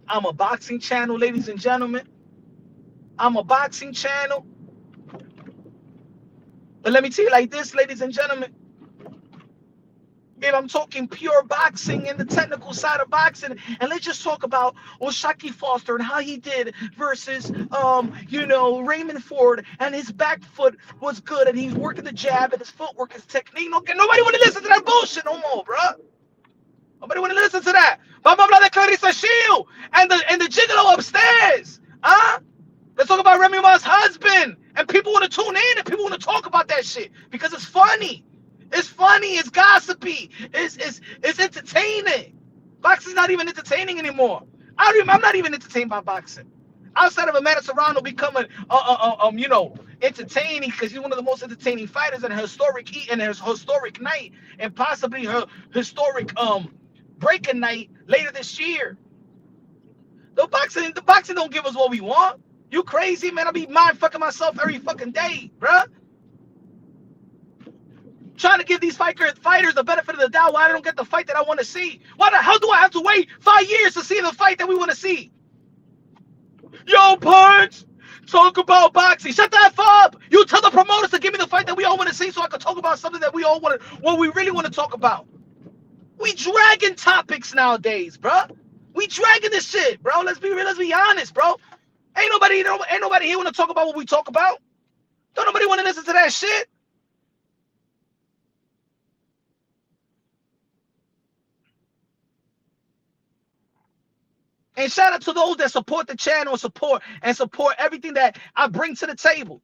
I'm a boxing channel, ladies and gentlemen. I'm a boxing channel. But let me tell you like this, ladies and gentlemen. If I'm talking pure boxing and the technical side of boxing, and let's just talk about Shakur Foster and how he did versus, Raymond Ford, and his back foot was good, and he's working the jab, and his footwork, his technique. Okay, nobody want to listen to that bullshit no more, bro. Nobody want to listen to that. Blah blah blah. De Clarissa Shield and the gigolo upstairs. Let's talk about Remy Ma's husband, and people want to tune in, and people want to talk about that shit because it's funny. It's funny, it's gossipy, it's entertaining. Boxing's not even entertaining anymore. I'm not even entertained by boxing. Outside of Amanda Serrano becoming entertaining because he's one of the most entertaining fighters in her historic night, and possibly her historic breaking night later this year. The boxing don't give us what we want. You crazy, man? I be mind fucking myself every fucking day, bruh. Trying to give these fighters the benefit of the doubt why I don't get the fight that I want to see. Why the hell do I have to wait 5 years to see the fight that we want to see? Yo, Punch, talk about boxing. Shut that up. You tell the promoters to give me the fight that we all want to see so I can talk about something that we all want to, what we really want to talk about. We dragging topics nowadays, bro. We dragging this shit, bro. Let's be real. Let's be honest, bro. Ain't nobody here want to talk about what we talk about. Don't nobody want to listen to that shit. And shout out to those that support the channel, support everything that I bring to the table.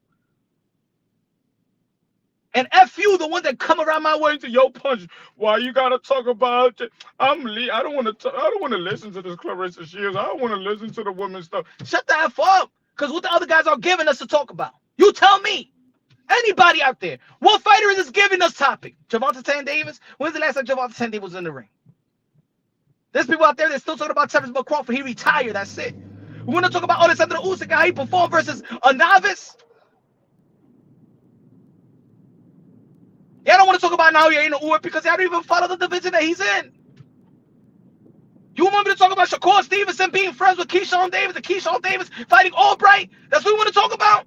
And F you, the one that come around my way to yo Punch. Why you gotta talk about it? I don't want to listen to this Clarissa Shields. I don't want to listen to the women's stuff. Shut the F up. Because what the other guys are giving us to talk about. You tell me. Anybody out there. What fighter is this giving us topic? Gervonta Tank Davis? When's the last time Gervonta Tank Davis was in the ring? There's people out there that still talking about Terrence Crawford. He retired. That's it. We want to talk about Alexander Usyk, how he performed versus a novice. Yeah, I don't want to talk about now he ain't a Usyk because I don't even follow the division that he's in. You want me to talk about Shakur Stevenson being friends with Keyshawn Davis and Keyshawn Davis fighting Albright? That's what we want to talk about?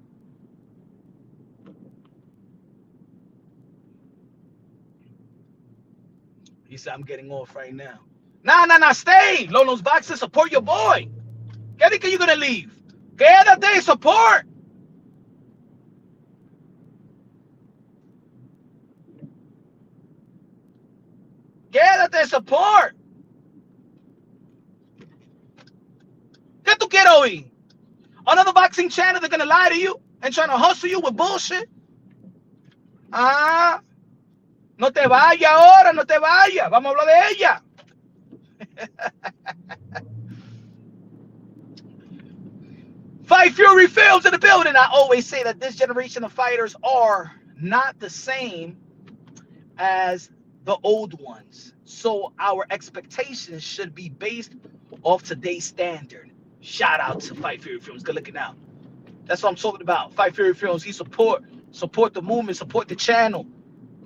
He said, I'm getting off right now. Nah, stay. Lolo's Boxing, support your boy. ¿Qué dice que you're gonna leave? Quédate, support. Quédate, support. ¿Qué tú quieres oír? Another boxing channel, they're gonna lie to you and trying to hustle you with bullshit? No te vayas ahora, no te vayas. Vamos a hablar de ella. Fight Fury Films in the building. I always say that this generation of fighters are not the same as the old ones. So our expectations should be based off today's standard. Shout out to Fight Fury Films. Good looking out. That's what I'm talking about. Fight Fury Films. He support the movement, support the channel,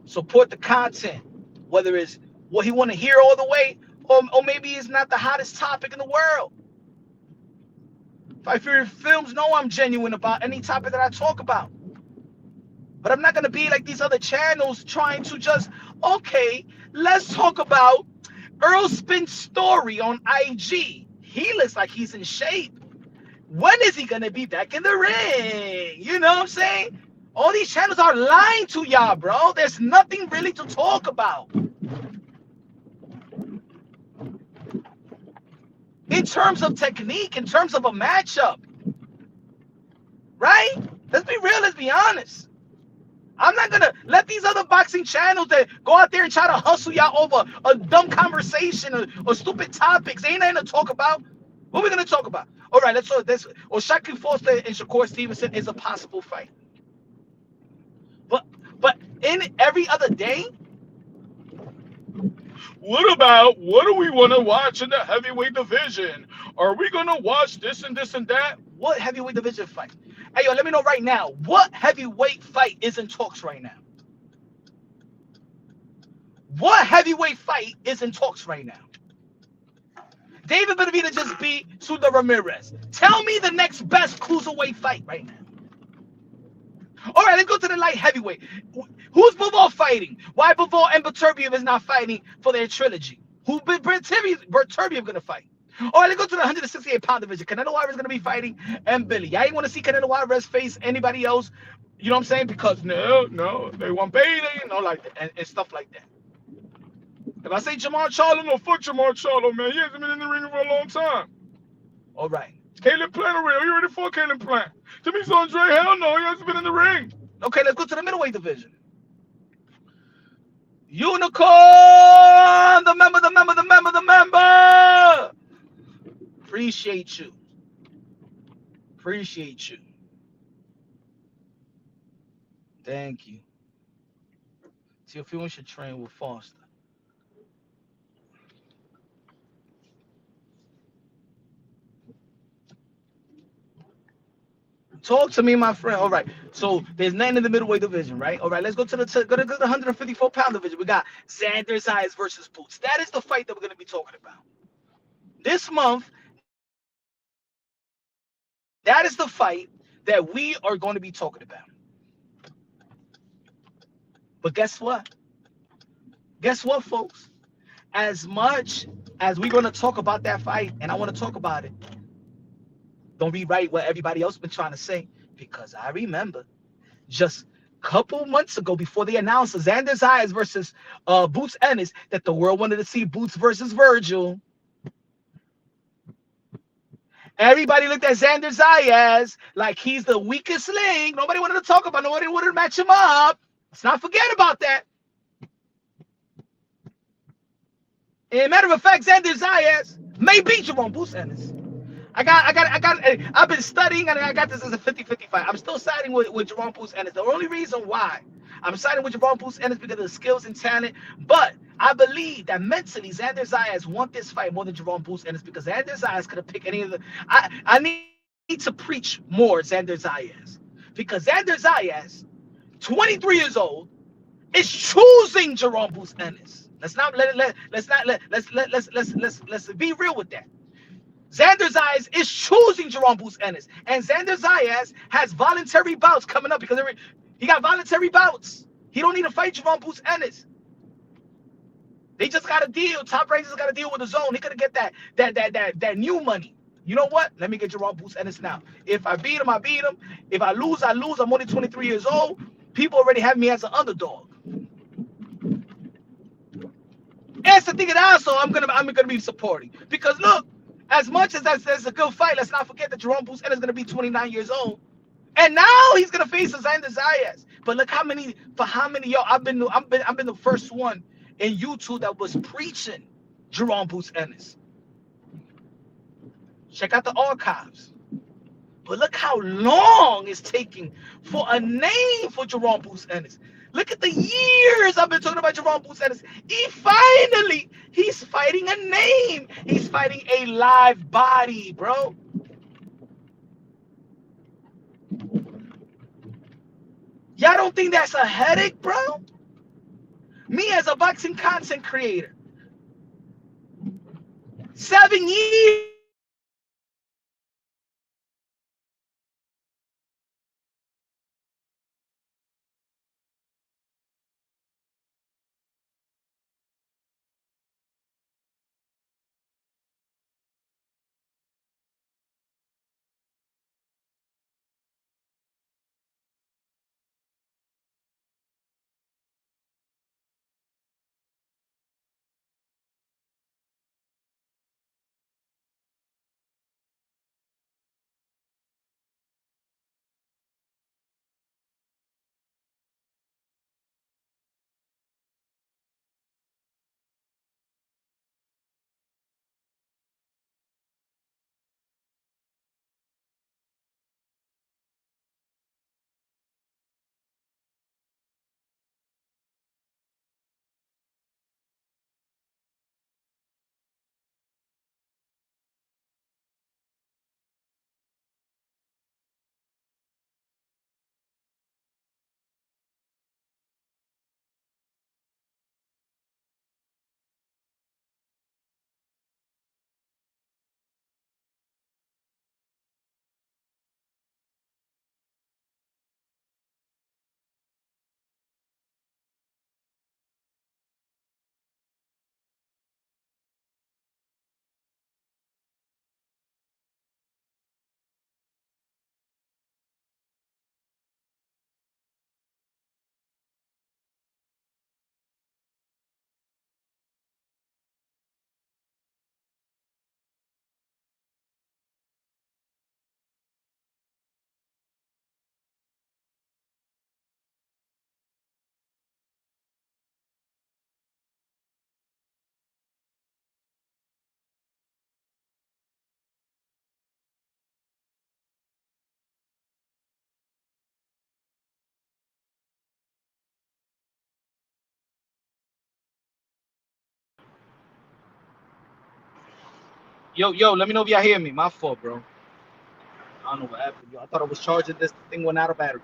support the content. Whether it's what he want to hear all the way, or maybe it's not the hottest topic in the world. Fight Fury Films know I'm genuine about any topic that I talk about. But I'm not going to be like these other channels trying to just, okay, let's talk about Earl Spin's story on IG. He looks like he's in shape. When is he going to be back in the ring? You know what I'm saying? All these channels are lying to y'all, bro. There's nothing really to talk about. In terms of technique, in terms of a matchup. Right? Let's be real, let's be honest. I'm not going to let these other boxing channels that go out there and try to hustle y'all over a dumb conversation or stupid topics. Ain't nothing to talk about. What are we going to talk about? All right, let's talk this. Or Shakur Foster and Shakur Stevenson is a possible fight. But in every other day, what do we want to watch in the heavyweight division? Are we gonna watch this and this and that? What heavyweight division fight? Hey yo, let me know right now. What heavyweight fight is in talks right now? What heavyweight fight is in talks right now? David Benavidez just beat Suda Ramirez. Tell me the next best cruiserweight fight right now. All right, let's go to the light heavyweight. Who's Bivol fighting? Why Bivol and Beterbiev is not fighting for their trilogy? Who Beterbiev gonna fight? All right, let's go to the 168-pound division. Canelo Alvarez is gonna be fighting and Billy. I ain't want to see Canelo Alvarez face anybody else. You know what I'm saying? Because no, they want Bailey, like that, and stuff like that. If I say Jamar Charlo, no, fuck Jamar Charlo, man. He hasn't been in the ring for a long time. All right. Caleb Plant, are you ready for Caleb Plant? Demetrius Andre, hell no, he hasn't been in the ring. Okay, let's go to the middleweight division. Unicorn, the member. Appreciate you. Thank you. See if you want to train with Foster. Talk to me, my friend. All right. So there's nothing in the middleweight division, right? All right. Let's go to the 154-pound division. We got Xander Zayas versus Boots. That is the fight that we're going to be talking about this month. That is the fight that we are going to be talking about. But guess what? Guess what, folks? As much as we're going to talk about that fight, and I want to talk about it, don't rewrite what everybody else been trying to say, because I remember just a couple months ago, before they announced Xander Zayas versus Boots Ennis, that the world wanted to see Boots versus Virgil. Everybody looked at Xander Zayas like he's the weakest link. Nobody wanted to talk about. Nobody wanted to match him up. Let's not forget about that. And matter of fact, Xander Zayas may beat Jerome Boots Ennis. I've been studying, and I got this as a 50-50 fight. I'm still siding with Jerome Boots Ennis. The only reason why I'm siding with Jerome Boots Ennis because of the skills and talent, but I believe that mentally Xander Zayas want this fight more than Jerome Boots Ennis, because Xander Zayas could have picked any of the. I need to preach more Xander Zayas, because Xander Zayas, 23 years old, is choosing Jerome Boots Ennis. Let's be real with that. Xander Zayas is choosing Jerome Boots Ennis. And Xander Zayas has voluntary bouts coming up, because he got voluntary bouts. He don't need to fight Jerome Boots Ennis. They just got a deal. Top Rankers got a deal with the zone. He could get that new money. You know what? Let me get Jerome Boots Ennis now. If I beat him, I beat him. If I lose, I lose. I'm only 23 years old. People already have me as an underdog. That's the thing, and also I'm gonna be supporting, because look, as much as that's a good fight, let's not forget that Jerome Boots Ennis is gonna be 29 years old, and now he's gonna face Xander Zayas. But look how many yo, I've been the first one in YouTube that was preaching Jerome Boots Ennis. Check out the archives. But look how long it's taking for a name for Jerome Boots Ennis. Look at the years I've been talking about Jerome Boots Ennis. He's fighting a name. He's fighting a live body, bro. Y'all don't think that's a headache, bro? Me as a boxing content creator, 7 years. Yo, let me know if y'all hear me. My fault, bro. I don't know what happened. Yo, I thought I was charging this. Thing went out of batteries.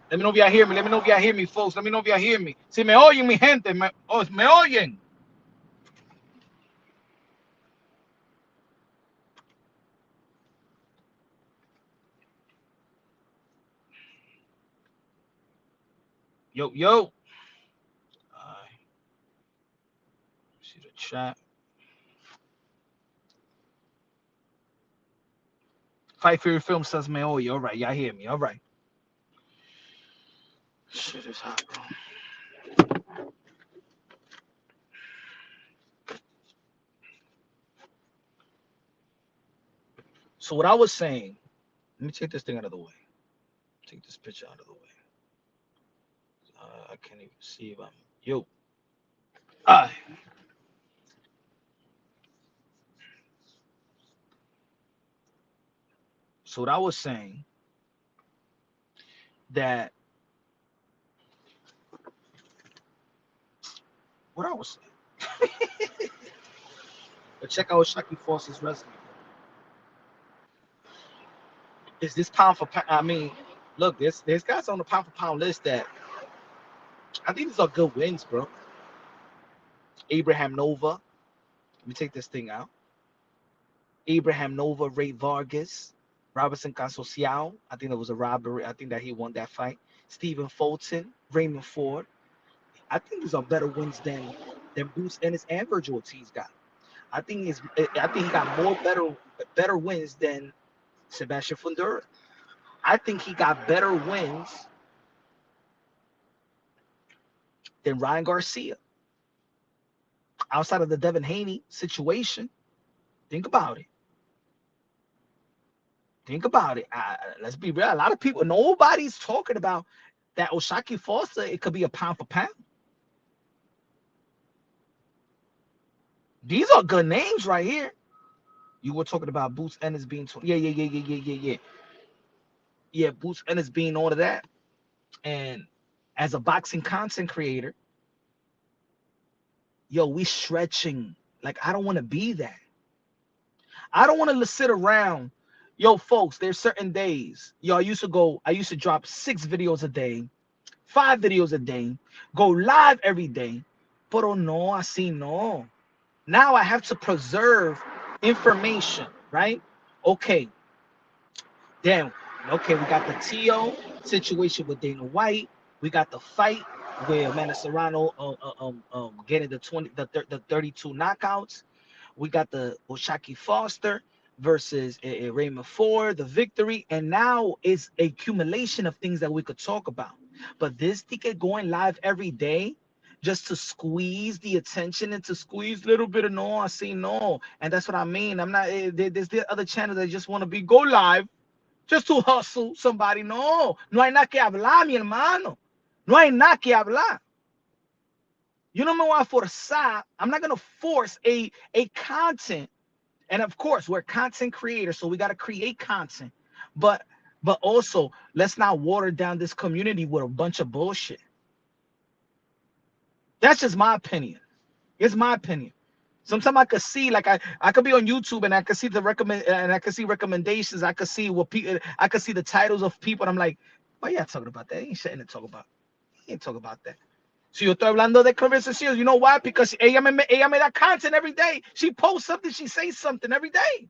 Let me know if y'all hear me. Let me know if y'all hear me, folks. Let me know if y'all hear me. Si me oyen, mi gente. Me oyen. Yo. See the chat. Fight Fury Film says me oyen. All right, y'all hear me. All right. Shit is hot, bro. So what I was saying, let me take this thing out of the way. Take this picture out of the way. I can't even see if I'm. Yo. Alright. So what I was saying that what I was saying. But check out Shakur Foster's resume. Is this pound for pound? I mean, look, there's guys on the pound for pound list that I think these are good wins, bro. Abraham Nova. Let me take this thing out. Abraham Nova, Ray Vargas, Robinson Casociao. I think that was a robbery. I think that he won that fight. Stephen Fulton, Raymond Ford. I think these are better wins than Bruce Ennis and Virgil Ortiz got. I think he got more better wins than Sebastian Fundora. I think he got better wins than Ryan Garcia. Outside of the Devin Haney situation, think about it. Think about it. Let's be real. A lot of people, nobody's talking about that Shakur Foster. It could be a pound for pound. These are good names right here. You were talking about Boots Ennis being, yeah. Boots Ennis being all of that, and as a boxing content creator, yo, we stretching. Like I don't want to be that. I don't want to sit around. Yo, folks, there's certain days. Yo, I used to drop 6 videos a day, 5 videos a day, go live every day. Pero no, así no. Now I have to preserve information, right? Okay. Damn. Okay, we got the TO situation with Dana White. We got the fight where Amanda Serrano getting the 32 knockouts. We got the Shakur Foster versus Raymond Ford, the victory, and now it's a accumulation of things that we could talk about. But this ticket going live every day just to squeeze the attention and to squeeze a little bit of no, I see no, and that's what I mean. I'm not. There's the other channels that just want to go live just to hustle somebody. No, no hay nada que hablar, mi hermano. No hay nada que hablar. You don't know why forzar. I'm not gonna force a content. And of course, we're content creators, so we gotta create content. But also, let's not water down this community with a bunch of bullshit. That's just my opinion. It's my opinion. Sometimes I could see, like I could be on YouTube and I could see I could see recommendations. I could see what people, I could see the titles of people, and I'm like, why y'all talking about that? Ain't shit to talk about. He ain't talking about that. So yo estoy hablando de conversations. You know why? Because ella me da content every day. She posts something, she says something every day.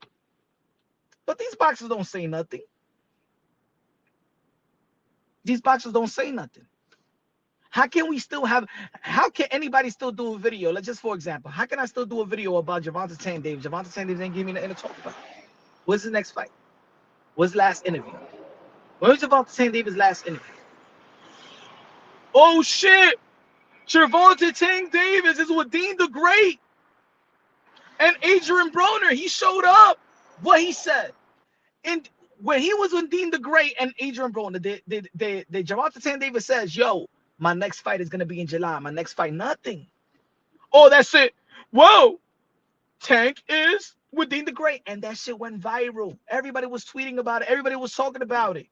But these boxes don't say nothing. These boxes don't say nothing. How can anybody still do a video? Let's just, for example, how can I still do a video about Gervonta Tank Davis? Gervonta Tank Davis ain't giving me nothing to talk about. What's the next fight? What's the last interview? When was Gervonta Tank Davis' last interview? Oh shit! Gervonta Tank Davis is with Dean the Great and Adrian Broner. He showed up. What he said. And when he was with Dean the Great and Adrian Broner, the Gervonta Tank Davis says, yo, my next fight is going to be in July. My next fight, nothing. Oh, that's it. Whoa. Tank is with Dean the Great. And that shit went viral. Everybody was tweeting about it. Everybody was talking about it.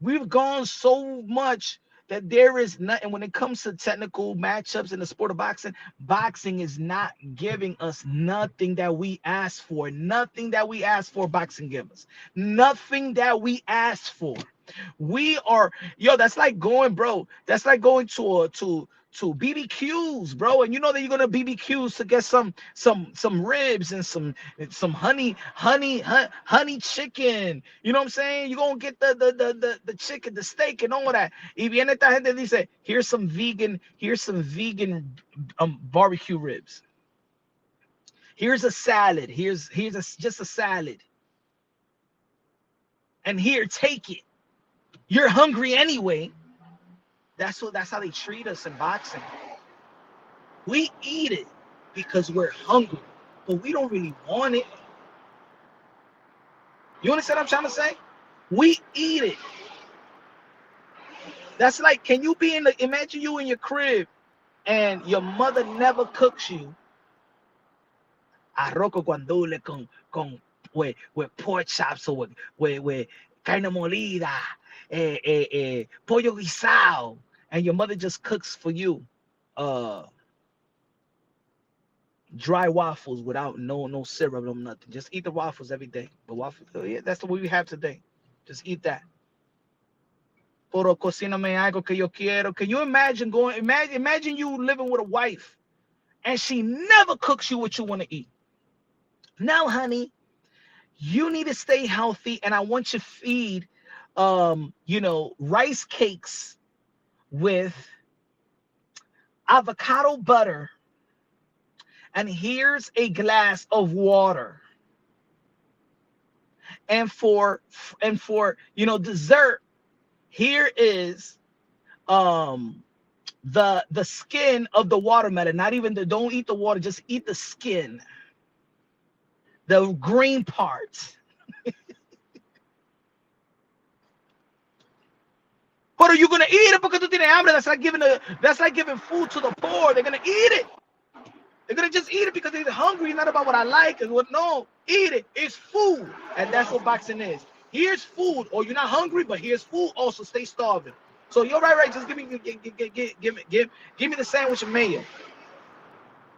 We've gone so much that there is nothing when it comes to technical matchups in the sport of boxing. Boxing is not giving us nothing that we ask for. Nothing that we ask for, boxing gives us. Nothing that we ask for. We are, yo, that's like going, bro. That's like going to BBQs, bro, and you know that you're gonna BBQs to get some ribs and some honey chicken. You know what I'm saying? You're gonna get the chicken, the steak, and all of that. Y viene esta gente and dice, here's some vegan barbecue ribs. Here's a salad. Here's just a salad. And here, take it. You're hungry anyway. That's how they treat us in boxing. We eat it because we're hungry, but we don't really want it. You understand what I'm trying to say? We eat it. That's like, can you be imagine you in your crib and your mother never cooks you arroz con guandule with pork chops or with carne molida, pollo guisado, and your mother just cooks for you dry waffles without no syrup, no nothing. Just eat the waffles every day. The waffles, yeah, that's the way we have today. Just eat that. Poro cocíname algo que yo quiero. Can you imagine imagine you living with a wife and she never cooks you what you want to eat? Now, honey, you need to stay healthy, and I want you to feed rice cakes with avocado butter, and here's a glass of water. And for dessert, here is the skin of the watermelon. Not even don't eat the water, just eat the skin. The green part. But are you gonna eat it because tú tienes hambre? That's like giving food to the poor. They're gonna eat it. They're gonna just eat it because they're hungry. Not about what I like and what. No, eat it. It's food, and that's what boxing is. Here's food, or you're not hungry, but here's food. Also, stay starving. So you're right. Just give me the sandwich of mayo.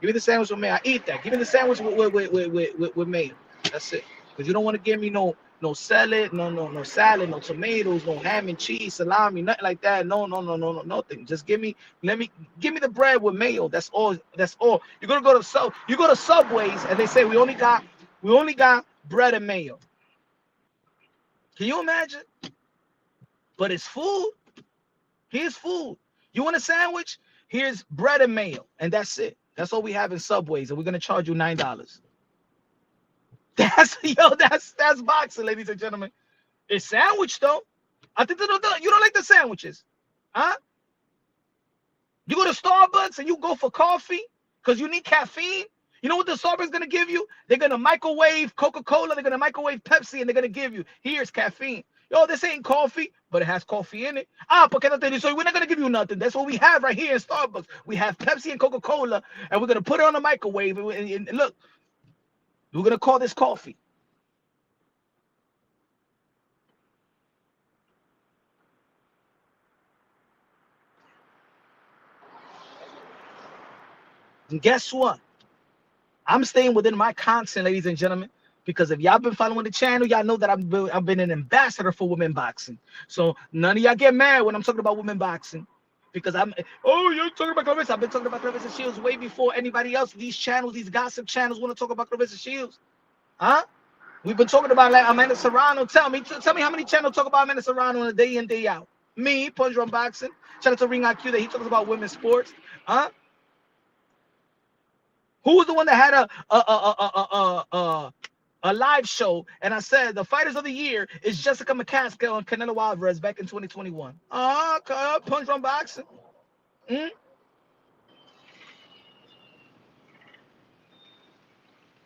Give me the sandwich with mayo. I eat that. Give me the sandwich with mayo. That's it. Because you don't want to give me no salad, no salad, no tomatoes, no ham and cheese, salami, nothing like that. No, nothing. Just give me the bread with mayo. That's all. You're gonna go to Subways and they say we only got bread and mayo. Can you imagine? But it's food. Here's food. You want a sandwich? Here's bread and mayo, and that's it. That's all we have in Subways, and we're gonna charge you $9. That's boxing, ladies and gentlemen. It's sandwich though. I think you don't like the sandwiches, huh? You go to Starbucks and you go for coffee because you need caffeine. You know what the Starbucks is gonna give you? They're gonna microwave Coca-Cola. They're gonna microwave Pepsi, and they're gonna give you here's caffeine. Yo, this ain't coffee, but it has coffee in it. Porque no te dice, so we're not gonna give you nothing. That's what we have right here in Starbucks. We have Pepsi and Coca-Cola, and we're gonna put it on the microwave. And look, we're gonna call this coffee. And guess what? I'm staying within my content, ladies and gentlemen, because if y'all been following the channel, y'all know that I've been an ambassador for women boxing. So none of y'all get mad when I'm talking about women boxing, because you're talking about Clarissa. I've been talking about Clarissa Shields way before anybody else. These channels, these gossip channels, want to talk about Clarissa Shields, huh? We've been talking about like Amanda Serrano. Tell me how many channels talk about Amanda Serrano on a day in, day out. Me, Punch Drunk Boxing. Shout out to Ring IQ that he talks about women's sports, huh? Who was the one that had a live show and I said the fighters of the year is Jessica McCaskill and Canelo Alvarez back in 2021? Punch Drunk Boxing.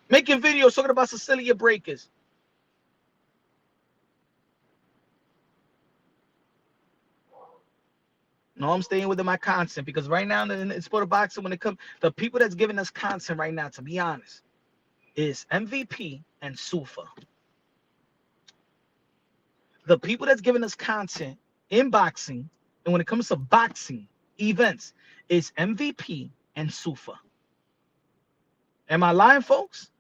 Making videos talking about Cecilia Breakers. No, I'm staying within my content because right now in the sport of boxing, when it comes, the people that's giving us content right now, to be honest, is MVP and Sufa. The people that's giving us content in boxing And when it comes to boxing events, it's MVP and Sufa. Am I lying, folks?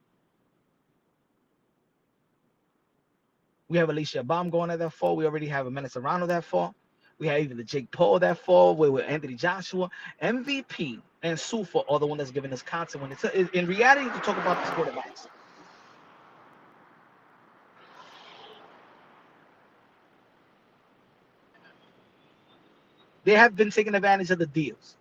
We have Alicia Baum going at that fall. We already have a Menace Serrano that fall. We have even the Jake Paul that fall. With Anthony Joshua. MVP and Sufa are the one that's giving us content. When it's in reality to talk about the sport of boxing. They have been taking advantage of the deals.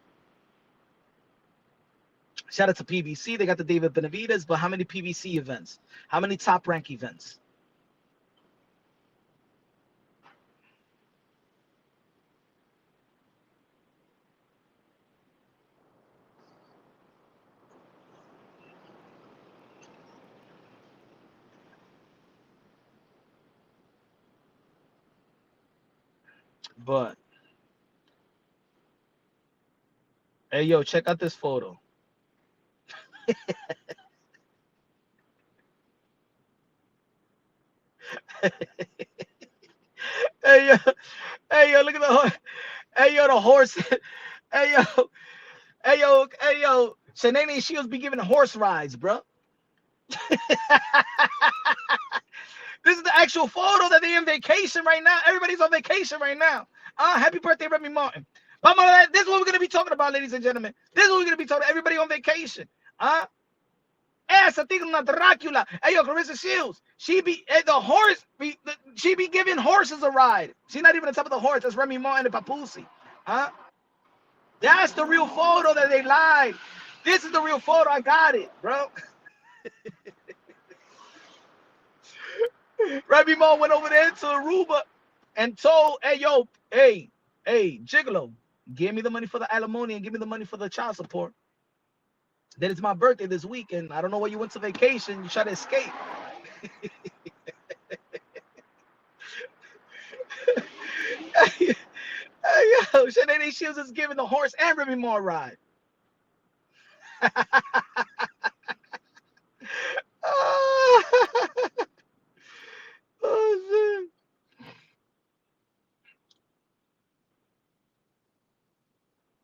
Shout out to PBC. They got the David Benavidez, but how many PBC events? How many top rank events? But hey, yo, check out this photo. Hey yo, hey yo, look at the horse. Hey yo, the horse. Hey yo, hey yo, hey yo. Shanae Shields be giving horse rides, bro. This is the actual photo that they're in vacation right now. Everybody's on vacation right now. Happy birthday, Remy Martin. This is what we're gonna be talking about, ladies and gentlemen. This is what we're gonna be talking about. Everybody on vacation. Essa thing not Dracula. Hey yo, Clarissa Shields. She be the horse. She be giving horses a ride. She's not even on top of the horse. That's Remy Martin and Papusi. That's the real photo that they lied. This is the real photo. I got it, bro. Remy Martin went over there to Aruba and told, hey yo, hey, Gigolo, give me the money for the alimony and give me the money for the child support. Then it's my birthday this week, and I don't know where you went to vacation. You try to escape. Hey, yo, Shanae Shields is giving the horse and Remy Martin a ride. Oh, shit.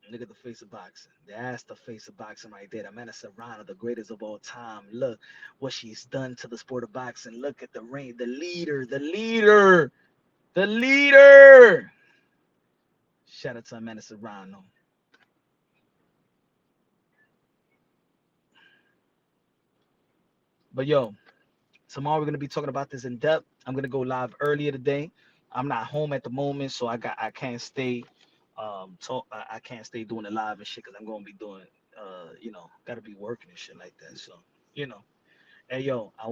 Look at the face of boxing. That's the face of boxing right there. Amanda Serrano, the greatest of all time. Look what she's done to the sport of boxing. Look at the ring, the leader. Shout out to Amanda Serrano. But yo, tomorrow we're gonna be talking about this in depth. I'm gonna go live earlier today. I'm not home at the moment, so I can't stay I can't stay doing it live and shit because I'm gonna be doing gotta be working and shit like that. So, hey yo, I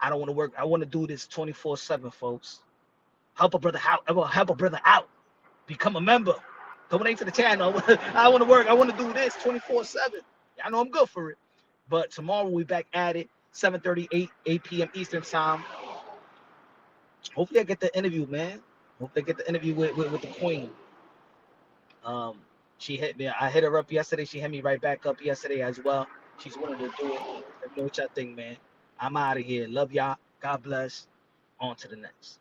don't want to work. I want to do this 24/7, folks. Help a brother out. I'm gonna help a brother out. Become a member. Donate to the channel. I want to work. I want to do this 24/7. I know I'm good for it. But tomorrow we'll be back at it, 7:30, 8 p.m. Eastern time. Hopefully I get the interview, man. Hopefully I get the interview with the queen. She hit me. I hit her up yesterday. She hit me right back up yesterday as well. She's willing to do it. Let me know what y'all think, man. I'm out of here. Love y'all. God bless. On to the next.